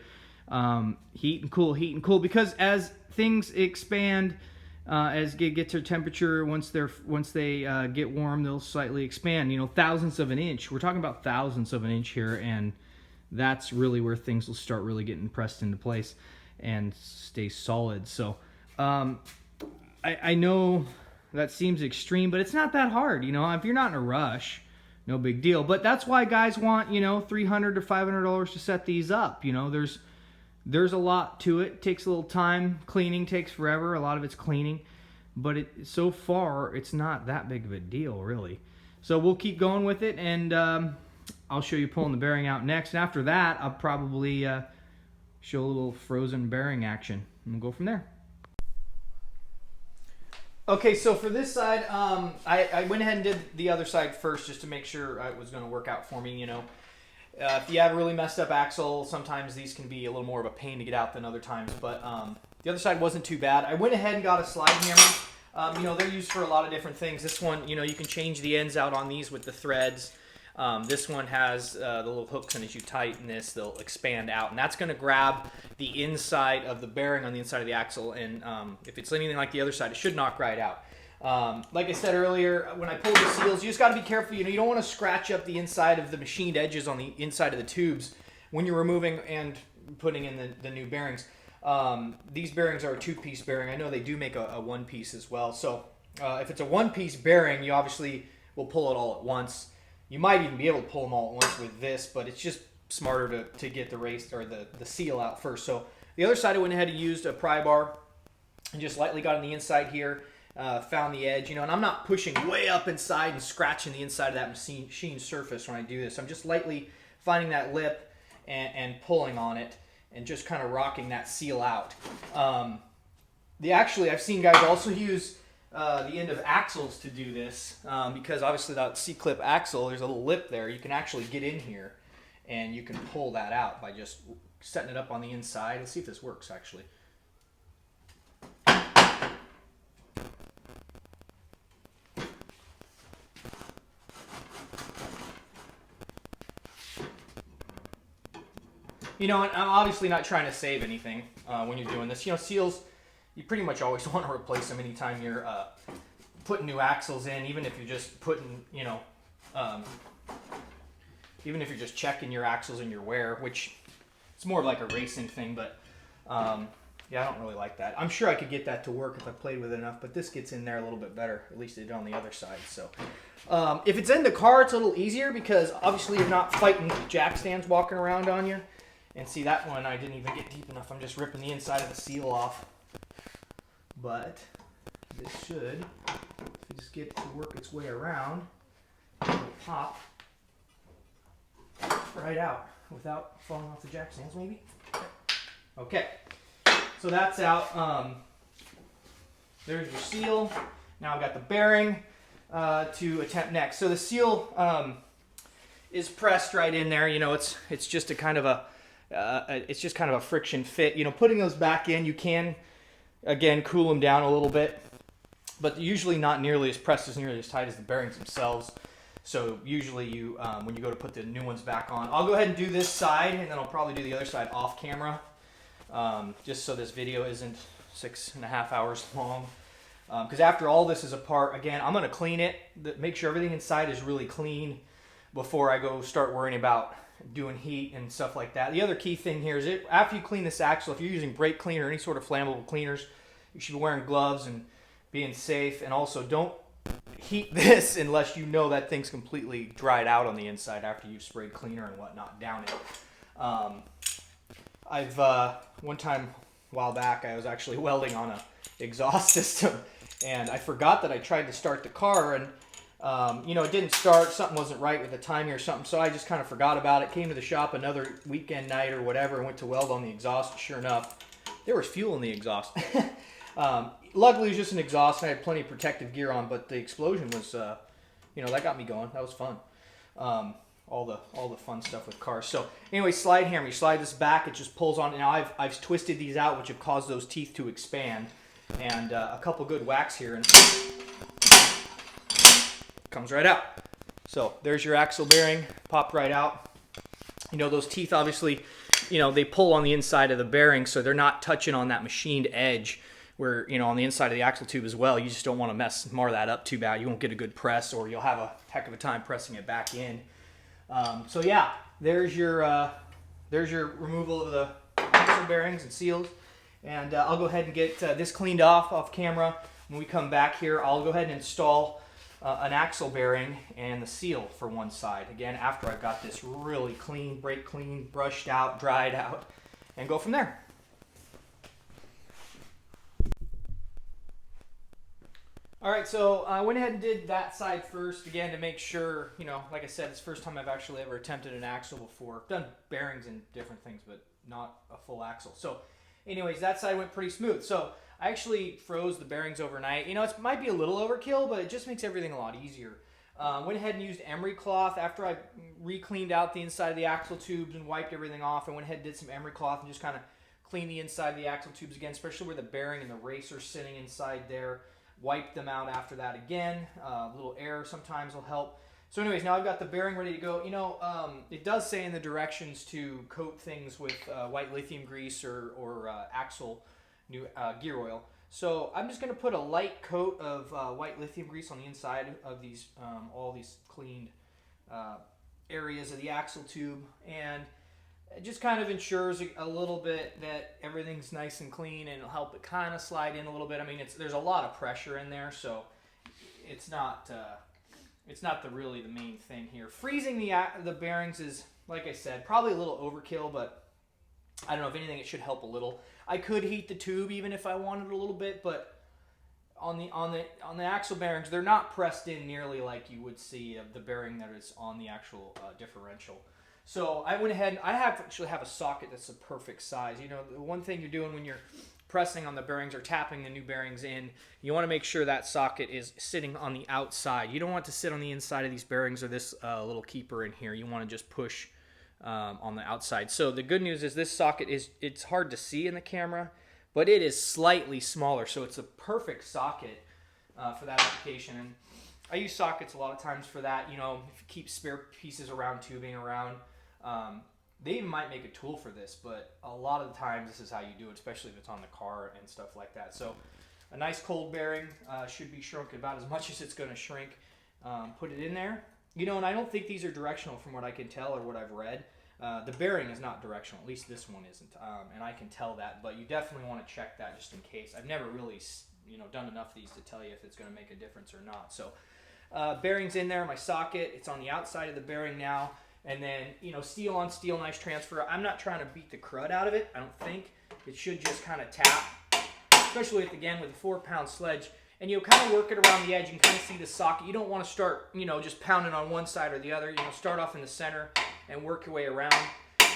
Heat and cool, because as things expand, as get to temperature, once they get warm, they'll slightly expand. Thousandths of an inch. We're talking about thousandths of an inch here, and that's really where things will start really getting pressed into place and stay solid. So I know that seems extreme, but it's not that hard. If you're not in a rush, no big deal. But that's why guys want, $300 to $500 to set these up. There's a lot to it. It takes a little time. Cleaning takes forever. A lot of it's cleaning. But so far, it's not that big of a deal, really. So we'll keep going with it, and I'll show you pulling the bearing out next. And after that, I'll probably show a little frozen bearing action, and we'll go from there. Okay, so for this side, I went ahead and did the other side first just to make sure it was going to work out for me. If you have a really messed up axle, sometimes these can be a little more of a pain to get out than other times. But the other side wasn't too bad. I went ahead and got a slide hammer. They're used for a lot of different things. This one, you can change the ends out on these with the threads. This one has the little hooks, and as you tighten this, they'll expand out, and that's going to grab the inside of the bearing on the inside of the axle, and if it's anything like the other side, it should knock right out. Like I said earlier, when I pull the seals, you just got to be careful. You know, you don't want to scratch up the inside of the machined edges on the inside of the tubes when you're removing and putting in the new bearings. These bearings are a two-piece bearing. I know they do make a one-piece as well. So if it's a one-piece bearing, you obviously will pull it all at once. You might even be able to pull them all at once with this, but it's just smarter to get the race or the seal out first. So the other side, I went ahead and used a pry bar and just lightly got on the inside here. Found the edge, and I'm not pushing way up inside and scratching the inside of that machine surface when I do this. I'm just lightly finding that lip and pulling on it and just kind of rocking that seal out. Actually, I've seen guys also use the end of axles to do this because obviously that C-clip axle, there's a little lip there. You can actually get in here and you can pull that out by just setting it up on the inside. Let's see if this works actually. And I'm obviously not trying to save anything when you're doing this. Seals, you pretty much always want to replace them anytime you're putting new axles in, even if you're just putting, even if you're just checking your axles in your wear, which it's more like a racing thing, but yeah, I don't really like that. I'm sure I could get that to work if I played with it enough, but this gets in there a little bit better. At least it did on the other side. So if it's in the car, it's a little easier because obviously you're not fighting jack stands walking around on you. And see, that one I didn't even get deep enough. I'm just ripping the inside of the seal off. But this should, if you just get it to work its way around, it'll pop right out without falling off the jack stands, maybe. Okay, so that's out. There's your seal. Now I've got the bearing to attempt next. So the seal is pressed right in there. It's just a kind of a it's just kind of a friction fit. Putting those back in, you can, again, cool them down a little bit, but usually not nearly as pressed, as nearly as tight as the bearings themselves. So usually you, when you go to put the new ones back on, I'll go ahead and do this side, and then I'll probably do the other side off camera, just so this video isn't 6.5 hours long. Because after all this is apart, again, I'm going to clean it, make sure everything inside is really clean before I go start worrying about doing heat and stuff like that. The other key thing here is after you clean this axle, if you're using brake cleaner or any sort of flammable cleaners, you should be wearing gloves and being safe. And also don't heat this unless you know that thing's completely dried out on the inside after you've sprayed cleaner and whatnot down it. I've one time a while back, I was actually welding on a exhaust system, and I forgot that I tried to start the car, and it didn't start. Something wasn't right with the timing or something, so I just kind of forgot about it. Came to the shop another weekend night or whatever and went to weld on the exhaust. Sure enough, there was fuel in the exhaust. Luckily, it was just an exhaust, and I had plenty of protective gear on, but the explosion was, that got me going. That was fun. All the fun stuff with cars. So anyway, slide hammer. You slide this back, it just pulls on. Now I've twisted these out, which have caused those teeth to expand, and a couple good whacks here, and comes right out. So there's your axle bearing, popped right out. Those teeth obviously, they pull on the inside of the bearing, so they're not touching on that machined edge where, on the inside of the axle tube as well. You just don't want to mar that up too bad. You won't get a good press, or you'll have a heck of a time pressing it back in. So yeah, there's your removal of the axle bearings and seals. And I'll go ahead and get this cleaned off camera. When we come back here, I'll go ahead and install an axle bearing and the seal for one side. Again, after I've got this really clean, brake clean, brushed out, dried out, and go from there. All right, so I went ahead and did that side first, again, to make sure, like I said, it's the first time I've actually ever attempted an axle before. I've done bearings and different things, but not a full axle. So anyways, that side went pretty smooth. So I actually froze the bearings overnight. It might be a little overkill, but it just makes everything a lot easier. Went ahead and used emery cloth after I re-cleaned out the inside of the axle tubes and wiped everything off. I went ahead and did some emery cloth and just kind of cleaned the inside of the axle tubes again, especially where the bearing and the racer's sitting inside there. Wiped them out after that again. A little air sometimes will help. So anyways, now I've got the bearing ready to go. You know, it does say in the directions to coat things with white lithium grease or axle new gear oil. So I'm just going to put a light coat of white lithium grease on the inside of these all these cleaned areas of the axle tube, and it just kind of ensures a little bit that everything's nice and clean, and it'll help it kind of slide in a little bit. I mean, there's a lot of pressure in there, so it's not really the main thing here. Freezing the bearings is, like I said, probably a little overkill, but I don't know, if anything, it should help a little. I could heat the tube even if I wanted a little bit, but on the axle bearings, they're not pressed in nearly like you would see of the bearing that is on the actual differential. So I went ahead, I actually have a socket that's the perfect size. You know, the one thing you're doing when you're pressing on the bearings or tapping the new bearings in, you want to make sure that socket is sitting on the outside. You don't want to sit on the inside of these bearings or this little keeper in here. You want to just push on the outside. So the good news is this socket it's hard to see in the camera, but it is slightly smaller, so it's a perfect socket for that application. And I use sockets a lot of times for that. You know, if you keep spare pieces around, tubing around. They even might make a tool for this, but a lot of the times this is how you do it, especially if it's on the car and stuff like that. So a nice cold bearing should be shrunk about as much as it's going to shrink. Put it in there. You know, and I don't think these are directional from what I can tell or what I've read. The bearing is not directional, at least this one isn't, and I can tell that, but you definitely want to check that just in case. I've never really, you know, done enough of these to tell you if it's going to make a difference or not. So bearing's in there, my socket, it's on the outside of the bearing now. And then, you know, steel on steel, nice transfer. I'm not trying to beat the crud out of it, I don't think. It should just kind of tap, especially again with a 4-pound sledge. And you'll kind of work it around the edge. You can kind of see the socket. You don't want to start, you know, just pounding on one side or the other. You know, start off in the center and work your way around.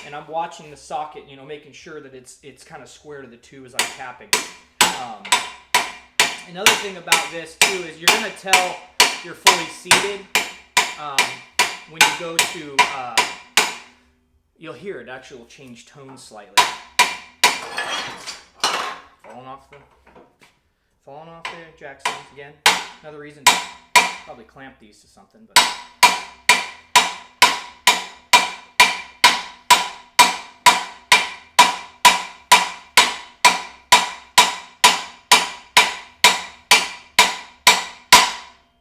And I'm watching the socket, you know, making sure that it's kind of square to the tube as I'm tapping. Another thing about this, too, is you're going to tell you're fully seated. When you go to, you'll hear it actually will change tone slightly. Falling off the jack stands again. Another reason to probably clamp these to something, but.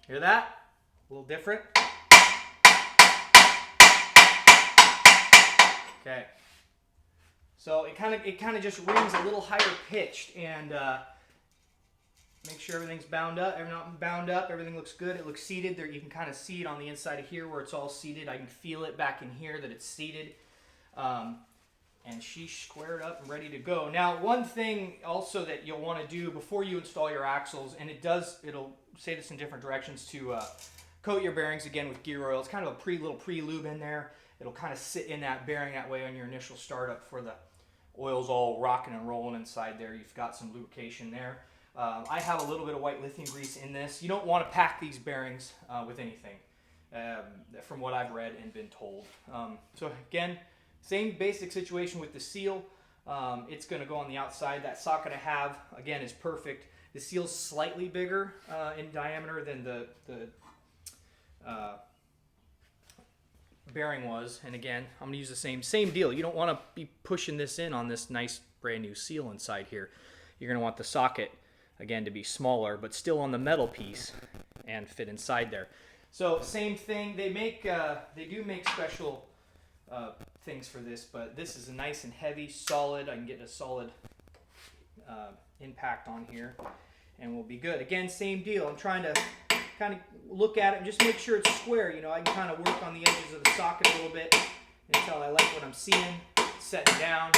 Hear that? A little different. Okay, so it kind of just rings a little higher pitched, and make sure everything's bound up. Everything looks good. It looks seated. There, you can kind of see it on the inside of here where it's all seated. I can feel it back in here that it's seated, and she's squared up and ready to go. Now, one thing also that you'll want to do before you install your axles, and it'll say this in different directions, to coat your bearings again with gear oil. It's kind of a little pre-lube in there. It'll kind of sit in that bearing that way on your initial startup for the oil's all rocking and rolling inside there. You've got some lubrication there. I have a little bit of white lithium grease in this. You don't want to pack these bearings with anything, from what I've read and been told. So again, same basic situation with the seal. It's going to go on the outside. That socket I have, again, is perfect. The seal's slightly bigger in diameter than the bearing was, and again, I'm going to use the same deal. You don't want to be pushing this in on this nice brand new seal inside here. You're going to want the socket, again, to be smaller, but still on the metal piece and fit inside there. So same thing. They do make special things for this, but this is a nice and heavy, solid. I can get a solid impact on here, and we'll be good. Again, same deal. I'm trying to kind of look at it and just make sure it's square. You know, I can kind of work on the edges of the socket a little bit until I like what I'm seeing, setting down.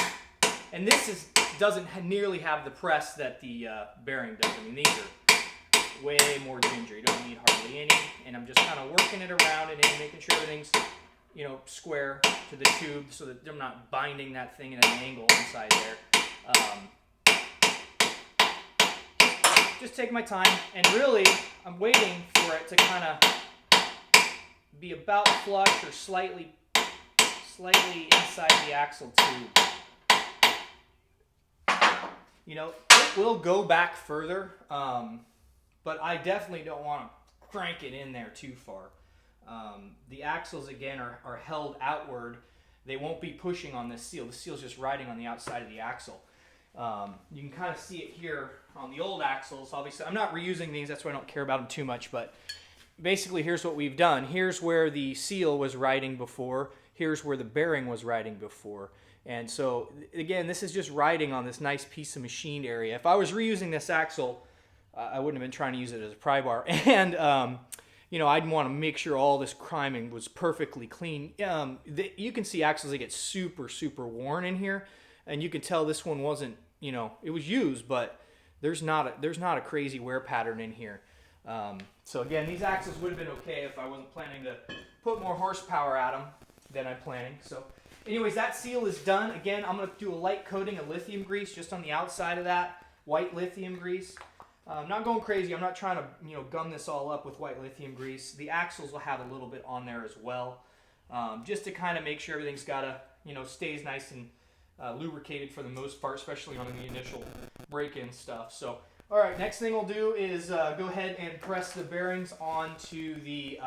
And this doesn't nearly have the press that the bearing does. I mean, these are way more ginger. You don't need hardly any. And I'm just kind of working it around and making sure everything's, you know, square to the tube so that I'm not binding that thing at an angle inside there. Just take my time, and really, I'm waiting for it to kind of be about flush or slightly inside the axle tube. You know, it will go back further, but I definitely don't want to crank it in there too far. The axles, again, are held outward. They won't be pushing on this seal. The seal's just riding on the outside of the axle. You can kind of see it here on the old axles. Obviously, I'm not reusing these, that's why I don't care about them too much, but basically here's what we've done. Here's where the seal was riding before. Here's where the bearing was riding before. And so, again, this is just riding on this nice piece of machined area. If I was reusing this axle, I wouldn't have been trying to use it as a pry bar. And, you know, I'd want to make sure all this priming was perfectly clean. You can see axles that get super, super worn in here. And you can tell this one wasn't, you know, it was used, but there's not a crazy wear pattern in here. So again, these axles would have been okay if I wasn't planning to put more horsepower at them than I'm planning. So anyways, that seal is done. Again, I'm going to do a light coating of lithium grease just on the outside of that, white lithium grease. I'm not going crazy. I'm not trying to, you know, gum this all up with white lithium grease. The axles will have a little bit on there as well, just to kind of make sure everything's got a, you know, stays nice and lubricated for the most part, especially on the initial break-in stuff. So, all right, next thing we'll do is go ahead and press the bearings onto the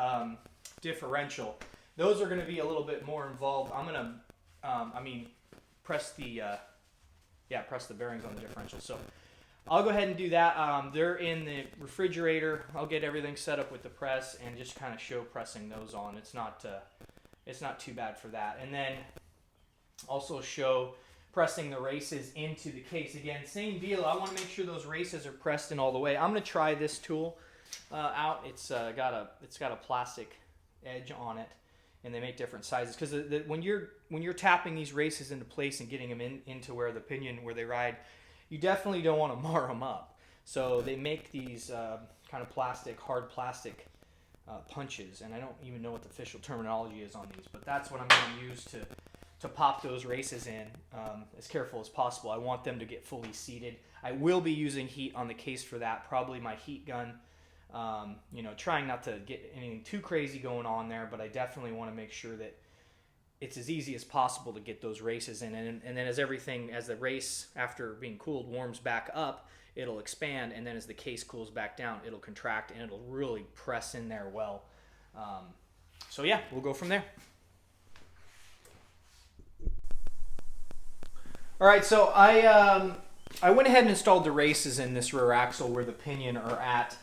differential. Those are going to be a little bit more involved. I'm going to, press the bearings on the differential. So I'll go ahead and do that. They're in the refrigerator. I'll get everything set up with the press and just kind of show pressing those on. It's not too bad for that. And then also show pressing the races into the case. Again, same deal. I want to make sure those races are pressed in all the way. I'm going to try this tool out. It's got a plastic edge on it, and they make different sizes because when you're tapping these races into place and getting them into where the pinion where they ride, you definitely don't want to mar them up. So they make these kind of hard plastic punches, and I don't even know what the official terminology is on these, but that's what I'm going to use to pop those races in as careful as possible. I want them to get fully seated. I will be using heat on the case for that, probably my heat gun. You know, trying not to get anything too crazy going on there, but I definitely want to make sure that it's as easy as possible to get those races in. And then as the race, after being cooled, warms back up, it'll expand, and then as the case cools back down, it'll contract, and it'll really press in there well. So yeah, we'll go from there. All right, so I went ahead and installed the races in this rear axle where the pinion are at.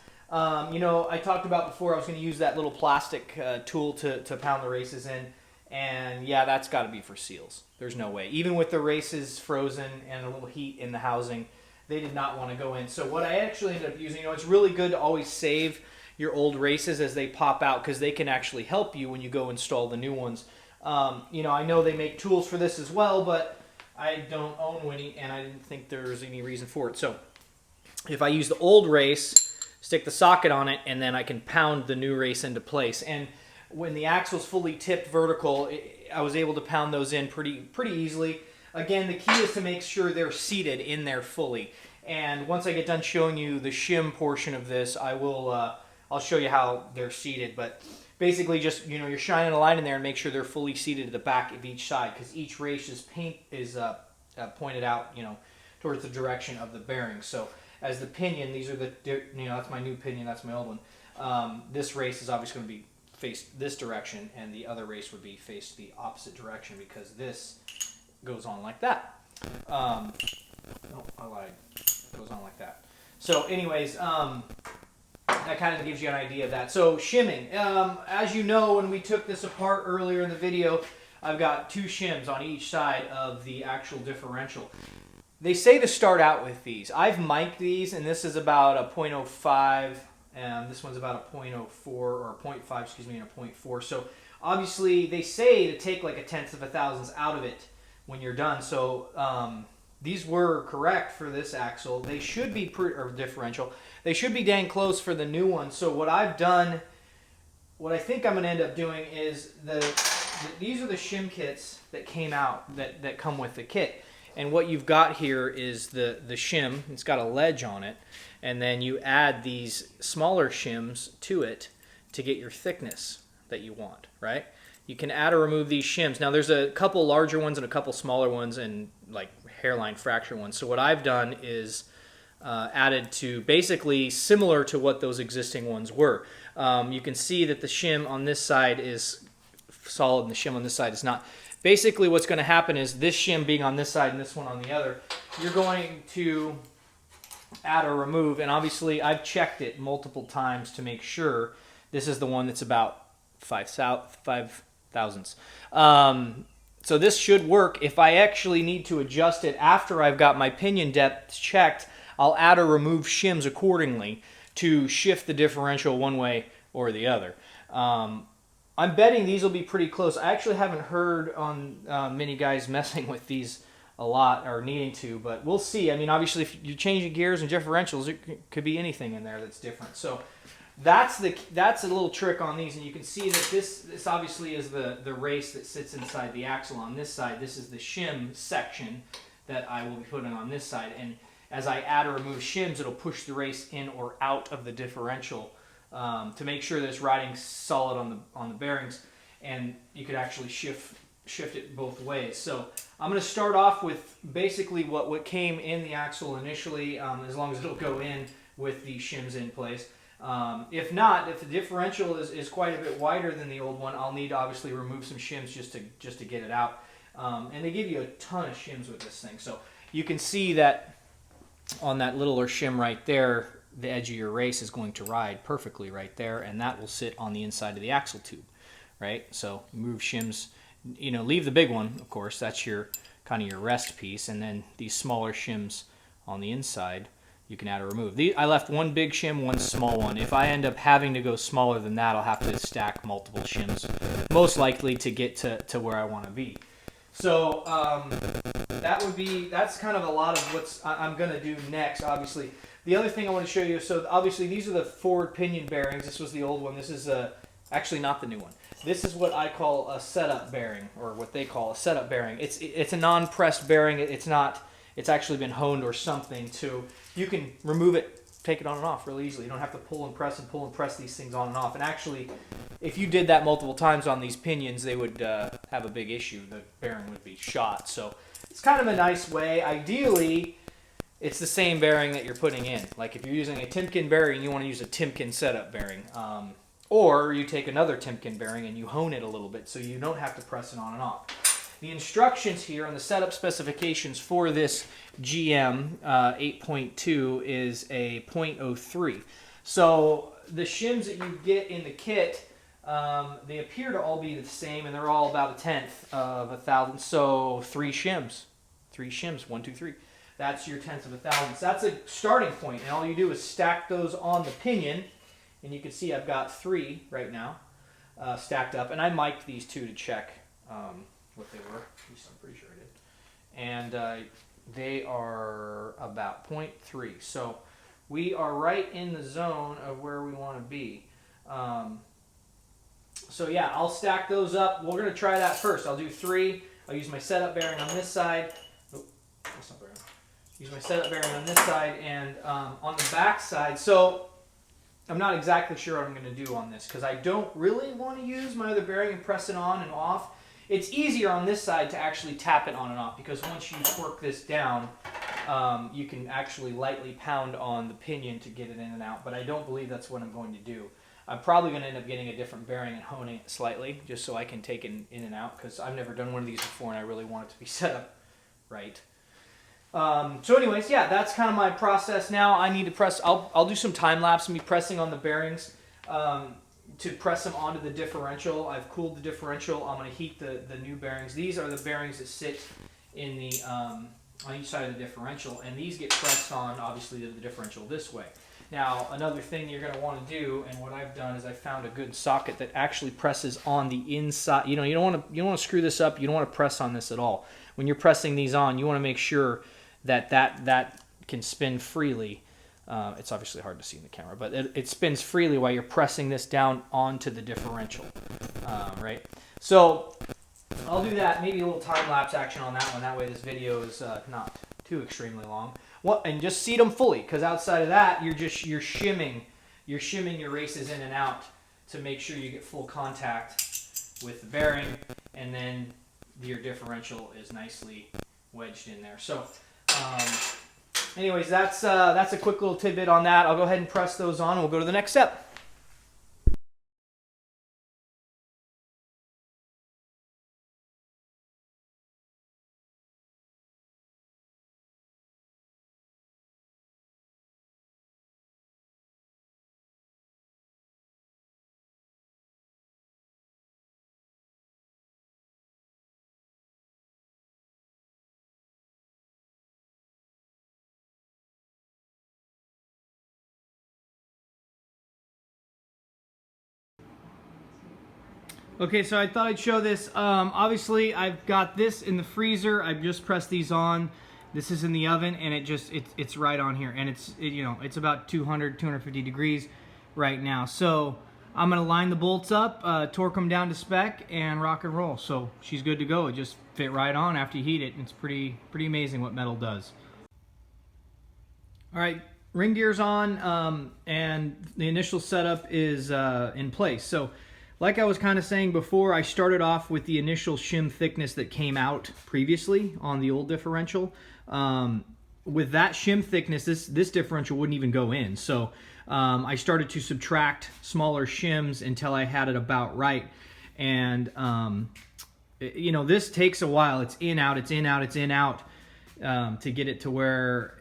You know, I talked about before I was going to use that little plastic tool to pound the races in, and yeah, that's got to be for seals. There's no way. Even with the races frozen and a little heat in the housing, they did not want to go in. So what I actually ended up using, you know, it's really good to always save your old races as they pop out because they can actually help you when you go install the new ones. You know, I know they make tools for this as well, but I don't own any, and I didn't think there was any reason for it. So if I use the old race, stick the socket on it, and then I can pound the new race into place. And when the axle's fully tipped vertical, I was able to pound those in pretty easily. Again, the key is to make sure they're seated in there fully. And once I get done showing you the shim portion of this, I'll show you how they're seated. But basically, just, you know, you're shining a line in there and make sure they're fully seated at the back of each side, because each race's paint is pointed out, you know, towards the direction of the bearing. So as the pinion, these are the, you know, that's my new pinion, that's my old one. This race is obviously going to be faced this direction, and the other race would be faced the opposite direction because this goes on like that. Oh, I lied. It goes on like that. So anyways, that kind of gives you an idea of that. So shimming. As you know, when we took this apart earlier in the video, I've got two shims on each side of the actual differential. They say to start out with these. I've mic'd these, and this is about a 0.05, and this one's about a 0.04, or a 0.5, excuse me, and a 0.4. So obviously they say to take like a tenth of a thousandth out of it when you're done. So these were correct for this axle. They should be, or differential, they should be dang close for the new one. So what I've done, what I think I'm going to end up doing is, these are the shim kits that came out, that come with the kit. And what you've got here is the shim. It's got a ledge on it. And then you add these smaller shims to it to get your thickness that you want, right? You can add or remove these shims. Now there's a couple larger ones and a couple smaller ones and like hairline fracture ones. So what I've done is added to basically similar to what those existing ones were. You can see that the shim on this side is solid and the shim on this side is not. Basically what's going to happen is this shim being on this side and this one on the other, you're going to add or remove, and obviously I've checked it multiple times to make sure this is the one that's about 5 thousandths. So this should work. If I actually need to adjust it after I've got my pinion depth checked, I'll add or remove shims accordingly to shift the differential one way or the other. I'm betting these will be pretty close. I actually haven't heard on many guys messing with these a lot or needing to, but we'll see. I mean, obviously, if you're changing gears and differentials, it could be anything in there that's different. So that's a little trick on these, and you can see that this obviously is the race that sits inside the axle on this side. This is the shim section that I will be putting on this side, and as I add or remove shims, it'll push the race in or out of the differential to make sure that it's riding solid on the bearings, and you could actually shift it both ways. So I'm going to start off with basically what came in the axle initially, as long as it'll go in with the shims in place. If not, if the differential is quite a bit wider than the old one, I'll need to obviously remove some shims just to get it out. And they give you a ton of shims with this thing, so you can see that on that littler shim right there, the edge of your race is going to ride perfectly right there, and that will sit on the inside of the axle tube, right? So move shims, leave the big one, of course, that's your kind of your rest piece, and then these smaller shims on the inside you can add or remove. I left one big shim, one small one. If I end up having to go smaller than that, I'll have to stack multiple shims, most likely to get to where I want to be. So that's kind of a lot of what I'm going to do next, obviously. The other thing I want to show you, so obviously these are the forward pinion bearings. This was the old one. This is actually not the new one. This is what I call a setup bearing, or what they call a setup bearing. It's a non-pressed bearing. It's actually been honed or something to, you can remove it, take it on and off really easily. You don't have to pull and press these things on and off. And actually, if you did that multiple times on these pinions, they would have a big issue. The bearing would be shot. So it's kind of a nice way. Ideally, it's the same bearing that you're putting in. Like if you're using a Timken bearing, you want to use a Timken setup bearing. Or you take another Timken bearing and you hone it a little bit so you don't have to press it on and off. The instructions here on the setup specifications for this GM 8.2 is a .03. So the shims that you get in the kit, they appear to all be the same, and they're all about 1/10 of a thousandth. So 3 shims, 1, 2, 3. That's your 1/10 of a thousandth. So that's a starting point, and all you do is stack those on the pinion, and you can see I've got 3 right now stacked up, and I mic'd these 2 to check what they were. At least I'm pretty sure I did. And they are about .3. So we are right in the zone of where we want to be. So yeah, I'll stack those up. We're going to try that first. I'll do 3. I'll use my setup bearing on this side. Oh, that's not bearing. Use my setup bearing on this side and on the back side. So I'm not exactly sure what I'm going to do on this because I don't really want to use my other bearing and press it on and off. It's easier on this side to actually tap it on and off because once you torque this down, you can actually lightly pound on the pinion to get it in and out, but I don't believe that's what I'm going to do. I'm probably going to end up getting a different bearing and honing it slightly just so I can take it in and out because I've never done one of these before and I really want it to be set up right. So anyways, yeah, that's kind of my process now. I need to press, I'll do some time lapse and be pressing on the bearings to press them onto the differential. I've cooled the differential. I'm going to heat the new bearings. These are the bearings that sit in the on each side of the differential, and these get pressed on obviously to the differential this way. Now another thing you're going to want to do, and what I've done is I found a good socket that actually presses on the inside. You don't want to screw this up. You don't want to press on this at all. When you're pressing these on, you want to make sure that can spin freely. It's obviously hard to see in the camera, but it spins freely while you're pressing this down onto the differential, right? So I'll do that, maybe a little time-lapse action on that one. That way this video is not too extremely long. And just seat them fully, because outside of that, you're shimming your races in and out to make sure you get full contact with the bearing, and then your differential is nicely wedged in there. So anyways, that's a quick little tidbit on that. I'll go ahead and press those on and we'll go to the next step. Okay, so I thought I'd show this. Obviously, I've got this in the freezer. I've just pressed these on. This is in the oven, and it's right on here, and it's about 250 degrees right now. So I'm gonna line the bolts up, torque them down to spec, and rock and roll. So she's good to go. It just fit right on after you heat it. It's pretty amazing what metal does. All right, ring gear's on, and the initial setup is in place. So like I was kind of saying before, I started off with the initial shim thickness that came out previously on the old differential. With that shim thickness, this differential wouldn't even go in. So I started to subtract smaller shims until I had it about right. And this takes a while. It's in, out, it's in, out, it's in, out, to get it to where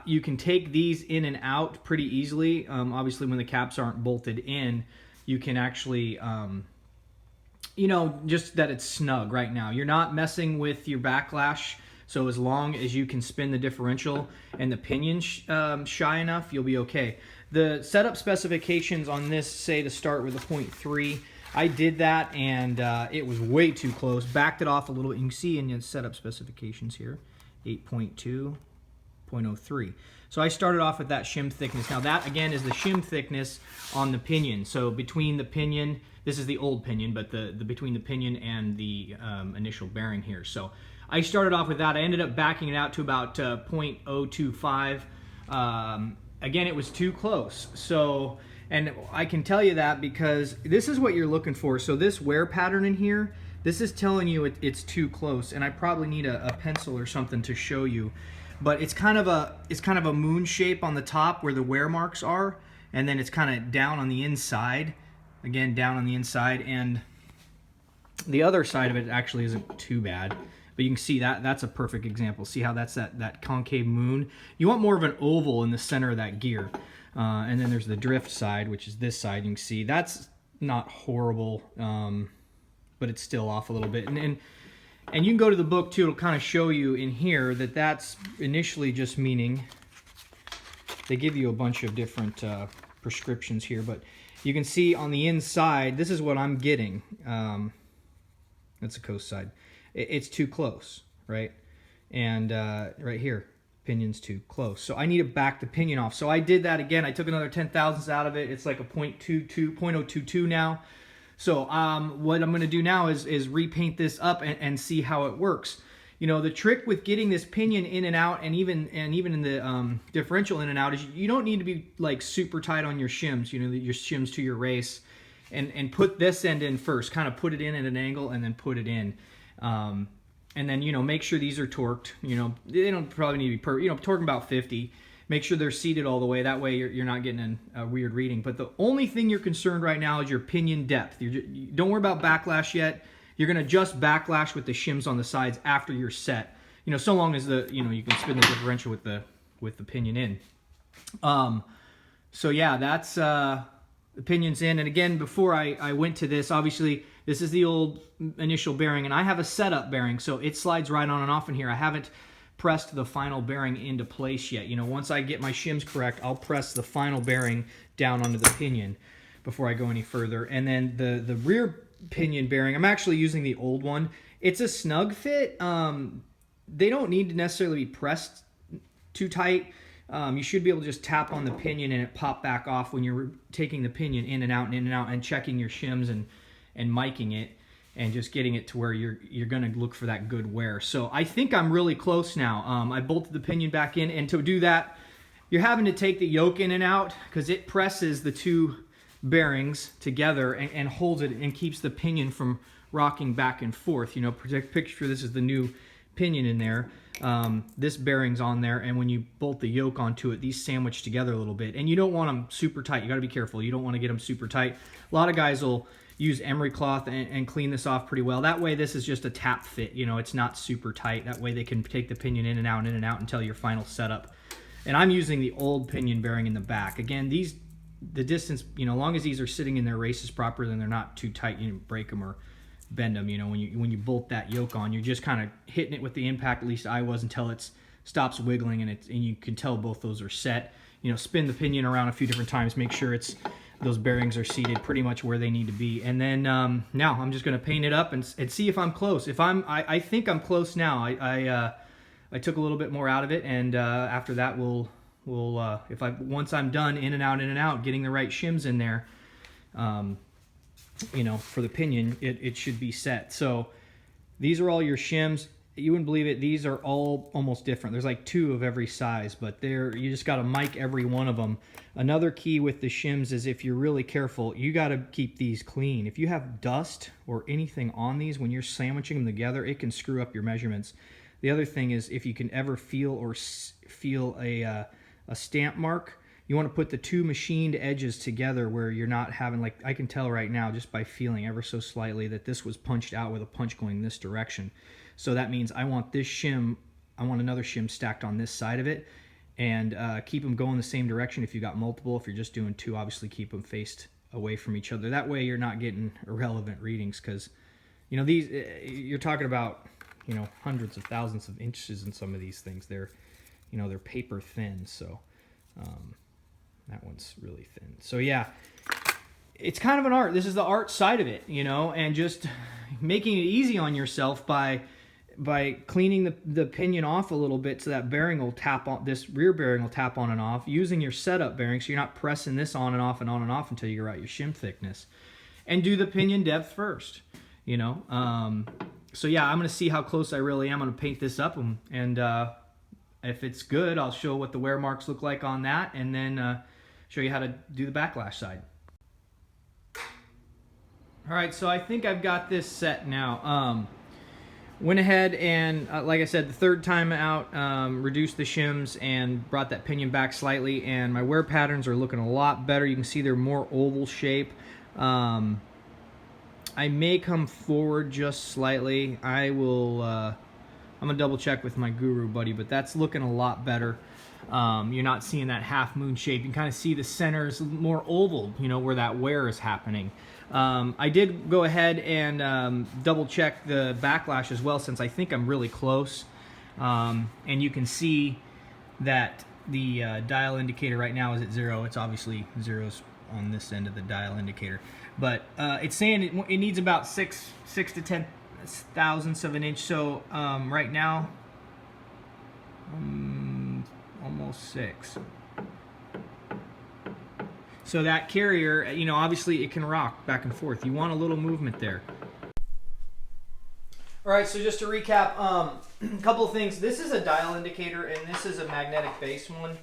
you can take these in and out pretty easily. Obviously, when the caps aren't bolted in, you can actually, just that it's snug right now. You're not messing with your backlash, so as long as you can spin the differential and the pinion shy enough, you'll be okay. The setup specifications on this say to start with a 0.3. I did that, and it was way too close. Backed it off a little bit. You can see in the setup specifications here, 8.2, 0.03. So I started off with that shim thickness. Now that, again, is the shim thickness on the pinion. So between the pinion, this is the old pinion, but the between the pinion and the initial bearing here. So I started off with that. I ended up backing it out to about 0.025. Again, it was too close. So, and I can tell you that because this is what you're looking for. So this wear pattern in here, this is telling you it's too close, and I probably need a pencil or something to show you. But it's kind of a moon shape on the top where the wear marks are, and then it's kind of down on the inside. Again, down on the inside, and the other side of it actually isn't too bad. But you can see that's a perfect example. See how that's that concave moon? You want more of an oval in the center of that gear. And then there's the drift side, which is this side. You can see that's not horrible, but it's still off a little bit. And you can go to the book too, it'll kind of show you in here that that's initially just meaning, they give you a bunch of different prescriptions here, but you can see on the inside, this is what I'm getting. That's the coast side. It's too close, right? And right here, pinion's too close. So I need to back the pinion off. So I did that again. I took another 10,000ths out of it. It's like a 0.022 now. So what I'm going to do now is repaint this up and see how it works. The trick with getting this pinion in and out, and even in the differential in and out, is you don't need to be like super tight on your shims. Your shims to your race, and put this end in first. Kind of put it in at an angle and then put it in, and then make sure these are torqued. They don't probably need to be torque about 50. Make sure they're seated all the way. That way you're not getting a weird reading. But the only thing you're concerned right now is your pinion depth. You don't worry about backlash yet. You're going to adjust backlash with the shims on the sides after you're set. So long as you can spin the differential with the pinion in. So yeah, that's the pinion's in. And again, before I went to this, obviously this is the old initial bearing, and I have a setup bearing, so it slides right on and off in here. I haven't pressed the final bearing into place yet. Once I get my shims correct, I'll press the final bearing down onto the pinion before I go any further. And then the rear pinion bearing, I'm actually using the old one. It's a snug fit. They don't need to necessarily be pressed too tight. You should be able to just tap on the pinion and it pop back off when you're taking the pinion in and out and checking your shims and miking it, and just getting it to where you're going to look for that good wear. So I think I'm really close now. I bolted the pinion back in, and to do that, you're having to take the yoke in and out because it presses the two bearings together and holds it and keeps the pinion from rocking back and forth. Picture this is the new pinion in there. This bearing's on there, and when you bolt the yoke onto it, these sandwich together a little bit. And you don't want them super tight. You got to be careful. You don't want to get them super tight. A lot of guys will use emery cloth and clean this off pretty well. That way this is just a tap fit, it's not super tight. That way they can take the pinion in and out until your final setup. And I'm using the old pinion bearing in the back. Again, the distance, as long as these are sitting in their races proper, then they're not too tight. You didn't break them or bend them. When you bolt that yoke on, you're just kind of hitting it with the impact, at least I was, until it stops wiggling, and you can tell both those are set. Spin the pinion around a few different times, make sure it's those bearings are seated pretty much where they need to be. And then now I'm just going to paint it up and see if I'm close. If I think I'm close now. I took a little bit more out of it, and after that once I'm done in and out, getting the right shims in there, you know, for the pinion, it should be set. So these are all your shims. You wouldn't believe it, these are all almost different. There's like 2 of every size, but you just got to mic every one of them. Another key with the shims is, if you're really careful, you got to keep these clean. If you have dust or anything on these when you're sandwiching them together, it can screw up your measurements. The other thing is, if you can ever feel a stamp mark, you want to put the 2 machined edges together where you're not having, like, I can tell right now just by feeling ever so slightly that this was punched out with a punch going this direction. So that means I want this shim, I want another shim stacked on this side of it, and keep them going the same direction if you got multiple. If you're just doing 2, obviously keep them faced away from each other. That way you're not getting irrelevant readings, because, you know, these, you're talking about, you know, hundreds of thousands of inches in some of these things. They're, you know, they're paper thin, so that one's really thin. So yeah, it's kind of an art. This is the art side of it, you know, and just making it easy on yourself by cleaning the pinion off a little bit, so that bearing will tap on, this rear bearing will tap on and off, using your setup bearing so you're not pressing this on and off and on and off until you're at your shim thickness. And do the pinion depth first, you know. So yeah, I'm going to see how close I really am. I'm going to paint this up, and if it's good, I'll show what the wear marks look like on that, and then show you how to do the backlash side. All right, so I think I've got this set now. Went ahead and, like I said, the 3rd time out, reduced the shims and brought that pinion back slightly, and my wear patterns are looking a lot better. You can see they're more oval shape. I may come forward just slightly. I'm gonna double check with my guru buddy, but that's looking a lot better. You're not seeing that half moon shape. You can kind of see the center is more oval, you know, where that wear is happening. I did go ahead and double check the backlash as well, since I think I'm really close. And you can see that the dial indicator right now is at 0. It's obviously 0's on this end of the dial indicator, but it's saying it needs about 6 to 10 thousandths of an inch. So right now, almost 6. So that carrier, you know, obviously it can rock back and forth. You want a little movement there. All right, so just to recap, a couple of things. This is a dial indicator, and this is a magnetic base one.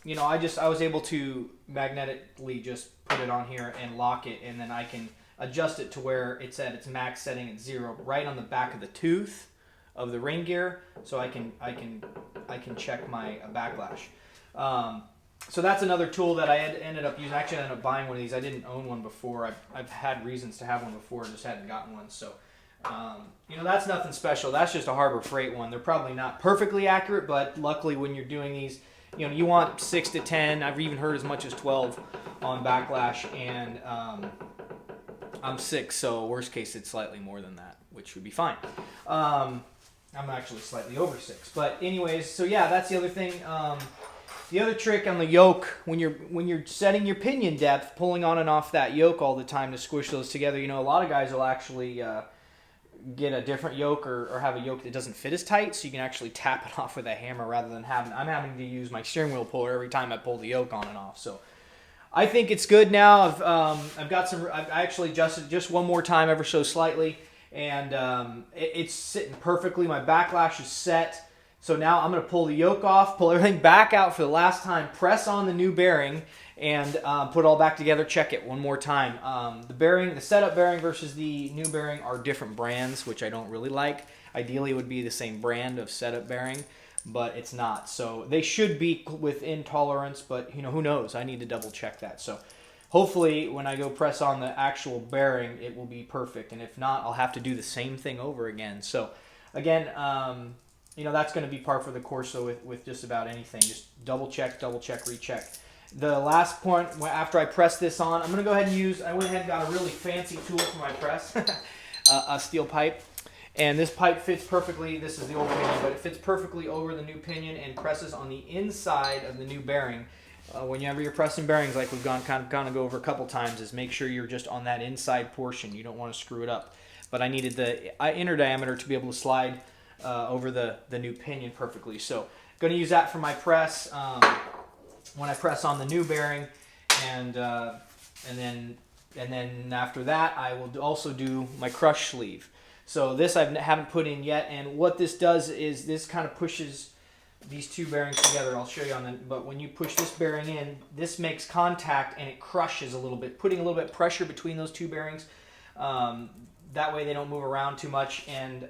You know, I was able to magnetically just put it on here and lock it, and then I can adjust it to where it's at its max setting at 0, right on the back of the tooth of the ring gear, so I can check my backlash. So that's another tool that I ended up using. Actually, I ended up buying one of these. I didn't own one before. I've had reasons to have one before, just hadn't gotten one. So, you know, that's nothing special. That's just a Harbor Freight one. They're probably not perfectly accurate, but luckily when you're doing these, you know, you want 6 to 10. I've even heard as much as 12 on backlash, and I'm 6, so worst case it's slightly more than that, which would be fine. I'm actually slightly over 6, but anyways, so yeah, that's the other thing. The other trick on the yoke, when you're setting your pinion depth, pulling on and off that yoke all the time to squish those together, you know, a lot of guys will actually get a different yoke or have a yoke that doesn't fit as tight, so you can actually tap it off with a hammer rather than I'm having to use my steering wheel puller every time I pull the yoke on and off. So I think it's good now. I actually adjusted just one more time ever so slightly, and it's sitting perfectly. My backlash is set. So now I'm going to pull the yoke off, pull everything back out for the last time, press on the new bearing, and put it all back together, check it one more time. The setup bearing versus the new bearing are different brands, which I don't really like. Ideally, it would be the same brand of setup bearing, but it's not. So they should be within tolerance, but you know, who knows? I need to double check that. So hopefully when I go press on the actual bearing, it will be perfect. And if not, I'll have to do the same thing over again. So again, you know, that's going to be par for the course. So with just about anything, just double check, recheck. The last point, after I press this on, I'm going to go ahead and I went ahead and got a really fancy tool for my press, a steel pipe. And this pipe fits perfectly. This is the old pinion, but it fits perfectly over the new pinion and presses on the inside of the new bearing. whenever you're pressing bearings, like we've gone go over a couple times, is make sure you're just on that inside portion. You don't want to screw it up. But I needed the inner diameter to be able to slide over the new pinion perfectly. So going to use that for my press when I press on the new bearing, and then after that I will also do my crush sleeve. So this I haven't put in yet, and what this does is this kind of pushes these two bearings together. I'll show you on the, but when you push this bearing in, this makes contact and it crushes a little bit, putting a little bit of pressure between those two bearings. That way they don't move around too much. And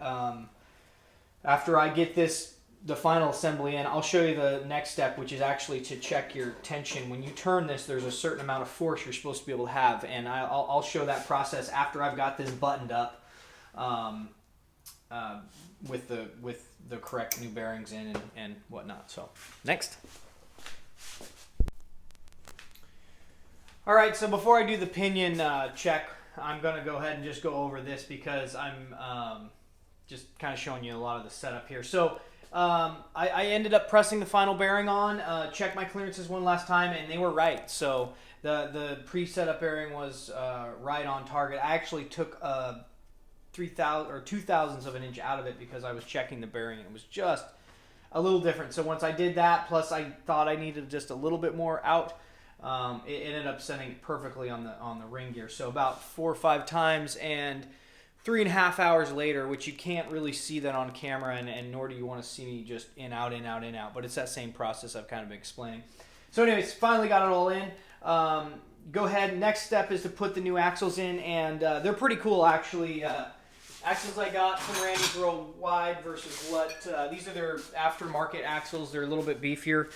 after I get the final assembly in, I'll show you the next step, which is actually to check your tension. When you turn this, there's a certain amount of force you're supposed to be able to have, and I'll show that process after I've got this buttoned up with the correct new bearings in and whatnot. So next. All right, so before I do the pinion check, I'm going to go ahead and just go over this because I'm just kind of showing you a lot of the setup here. So I ended up pressing the final bearing on, checked my clearances one last time, and they were right. So the pre-setup bearing was right on target. I actually took 3/1000 or 2/1000 of an inch out of it because I was checking the bearing. It was just a little different. So once I did that, plus I thought I needed just a little bit more out, it ended up setting perfectly on the ring gear. So about 4 or 5 times, and 3.5 hours later, which you can't really see that on camera, and nor do you want to see me just in, out, in, out, in, out. But it's that same process I've kind of been explaining. So anyways, finally got it all in. Go ahead. Next step is to put the new axles in, and they're pretty cool actually. Axles I got from Randy's Worldwide versus what these are their aftermarket axles. They're a little bit beefier.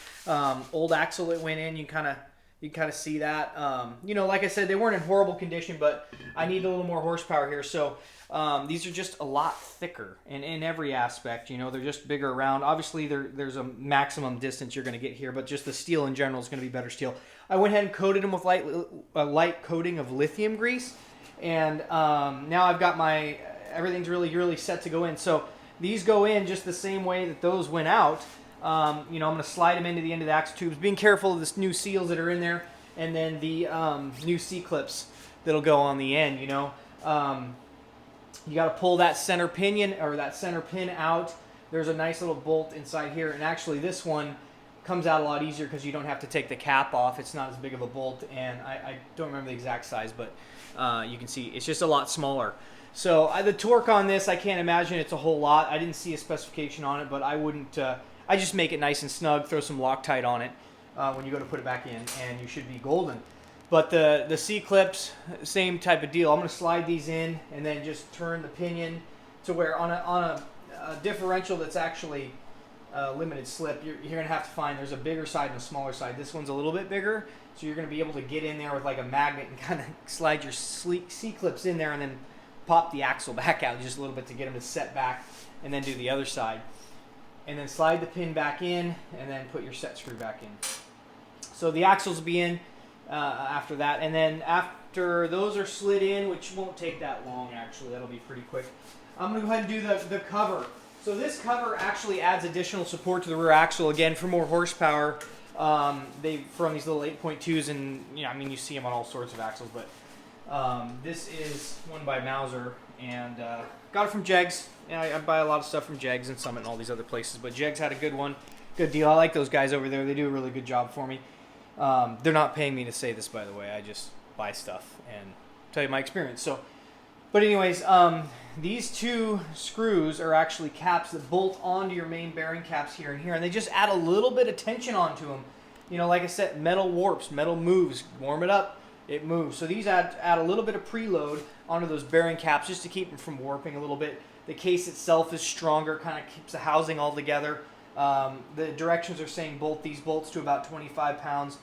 Old axle that went in, you kind of see that. You know, like I said, they weren't in horrible condition, but I need a little more horsepower here. So these are just a lot thicker in every aspect. You know, they're just bigger around. Obviously, there's a maximum distance you're going to get here, but just the steel in general is going to be better steel. I went ahead and coated them with a light coating of lithium grease, and now I've got my everything's really set to go in. So these go in just the same way that those went out. You know, I'm going to slide them into the end of the axle tubes, being careful of the new seals that are in there, and then the new C-clips that'll go on the end. You know, you got to pull that center pinion or that center pin out. There's a nice little bolt inside here, and actually this one comes out a lot easier because you don't have to take the cap off. It's not as big of a bolt, and I don't remember the exact size, but you can see it's just a lot smaller. So the torque on this, I can't imagine it's a whole lot. I didn't see a specification on it, but I wouldn't. I just make it nice and snug, throw some Loctite on it when you go to put it back in, and you should be golden. But the C-clips, same type of deal. I'm going to slide these in and then just turn the pinion to where on a differential that's actually limited slip, you're going to have to find there's a bigger side and a smaller side. This one's a little bit bigger, so you're going to be able to get in there with like a magnet and kind of slide your C-clips in there and then pop the axle back out just a little bit to get them to set back, and then do the other side. And then slide the pin back in, and then put your set screw back in. So the axles will be in after that, and then after those are slid in, which won't take that long actually, that'll be pretty quick, I'm going to go ahead and do the cover. So this cover actually adds additional support to the rear axle, again for more horsepower. They've from these little 8.2s, and you know, I mean, you see them on all sorts of axles, but this is one by Mauser, and got it from Jegs. And I buy a lot of stuff from Jegs and Summit and all these other places, but Jegs had a good one, good deal. I like those guys over there. They do a really good job for me. They're not paying me to say this, by the way. I just buy stuff and tell you my experience. So, but anyways, these two screws are actually caps that bolt onto your main bearing caps here and here, and they just add a little bit of tension onto them. You know, like I said, metal warps, metal moves. Warm it up, it moves. So these add a little bit of preload onto those bearing caps just to keep them from warping a little bit. The case itself is stronger, kind of keeps the housing all together. The directions are saying bolt these bolts to about 25 pounds.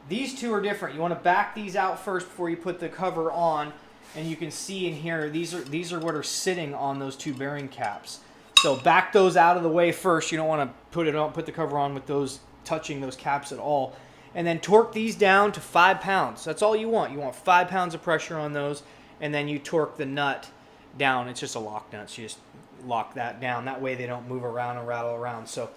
These two are different. You want to back these out first before you put the cover on, and you can see in here these are what are sitting on those two bearing caps. So back those out of the way first. You don't want to put the cover on with those touching those caps at all. And then torque these down to 5 pounds. That's all you want. You want 5 pounds of pressure on those, and then you torque the nut down. It's just a lock nut, so you just lock that down. That way they don't move around and rattle around. So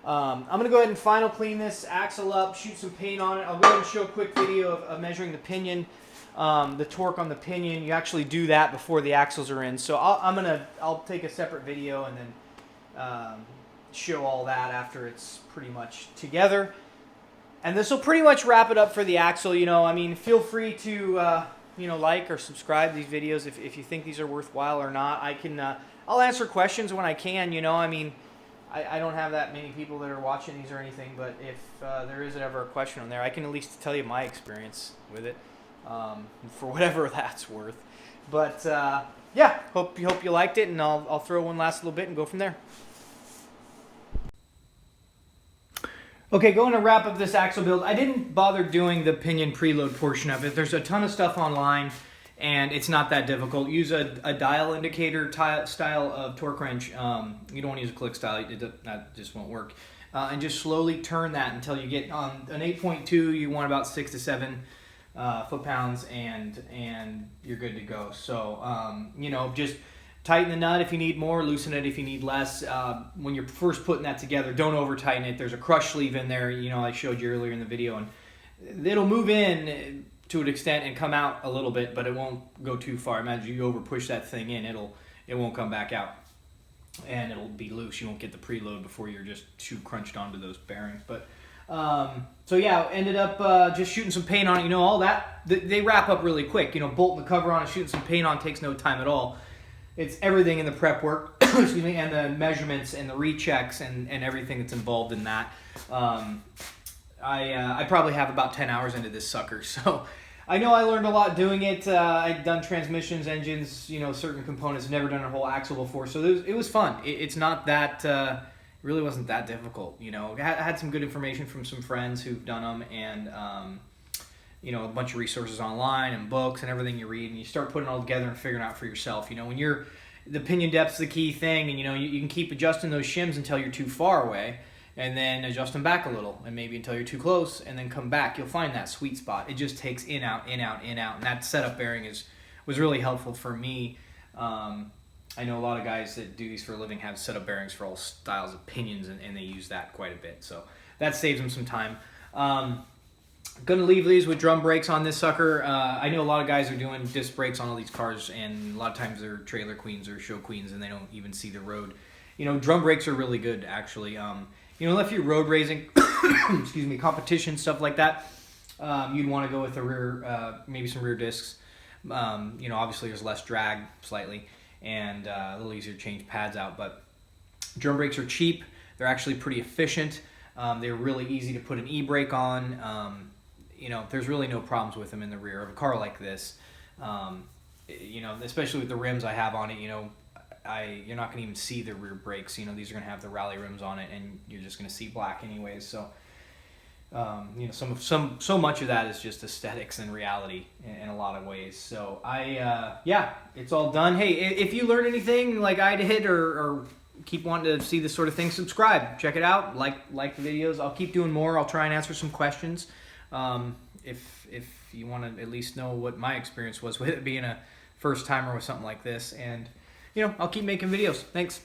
I'm going to go ahead and final clean this axle up, shoot some paint on it. I'll go ahead and show a quick video of measuring the pinion, the torque on the pinion. You actually do that before the axles are in. So I'll take a separate video and then show all that after it's pretty much together. And this will pretty much wrap it up for the axle. You know, I mean, feel free to like or subscribe to these videos if you think these are worthwhile or not. I'll answer questions when I can. You know, I mean, I don't have that many people that are watching these or anything, but if there is ever a question on there, I can at least tell you my experience with it, for whatever that's worth. But yeah, hope you liked it, and I'll throw one last little bit and go from there. Okay, going to wrap up this axle build. I didn't bother doing the pinion preload portion of it. There's a ton of stuff online, and it's not that difficult. Use a dial indicator style of torque wrench. You don't want to use a click style. That just won't work. And just slowly turn that until you get on an 8.2. You want about 6 to 7 foot-pounds, and you're good to go. So, just tighten the nut if you need more, loosen it if you need less. When you're first putting that together, don't over-tighten it. There's a crush sleeve in there, I showed you earlier in the video, and it'll move in to an extent and come out a little bit, but it won't go too far. Imagine you over-push that thing in, it won't come back out, and it'll be loose. You won't get the preload before you're just too crunched onto those bearings. But so yeah, ended up just shooting some paint on it. All that, they wrap up really quick. Bolting the cover on and shooting some paint on takes no time at all. It's everything in the prep work, excuse me, and the measurements and the rechecks and everything that's involved in that. I probably have about 10 hours into this sucker, so I know I learned a lot doing it. I'd done transmissions, engines, certain components. Never done a whole axle before, so it was fun. It's not that, it really wasn't that difficult. I had some good information from some friends who've done them, and a bunch of resources online and books and everything you read, and you start putting it all together and figuring it out for yourself. When the pinion depth's the key thing, and you can keep adjusting those shims until you're too far away, and then adjust them back a little, and maybe until you're too close, and then come back. You'll find that sweet spot. It just takes in, out, in, out, in, out, and that setup bearing was really helpful for me. I know a lot of guys that do these for a living have setup bearings for all styles of pinions, and they use that quite a bit, so that saves them some time. Gonna leave these with drum brakes on this sucker. I know a lot of guys are doing disc brakes on all these cars, and a lot of times they're trailer queens or show queens, and they don't even see the road. Drum brakes are really good, actually. If you're road racing, excuse me, competition, stuff like that, you'd want to go with the rear, maybe some rear discs. Obviously there's less drag slightly, and a little easier to change pads out, but drum brakes are cheap. They're actually pretty efficient. They're really easy to put an e-brake on. There's really no problems with them in the rear of a car like this. Especially with the rims I have on it, you're not going to even see the rear brakes. These are going to have the rally rims on it, and you're just going to see black anyways. So, so much of that is just aesthetics and reality in a lot of ways. So yeah, it's all done. Hey, if you learned anything like I did, or keep wanting to see this sort of thing, subscribe, check it out, like the videos. I'll keep doing more. I'll try and answer some questions. If you want to at least know what my experience was with it being a first timer with something like this, and I'll keep making videos. Thanks.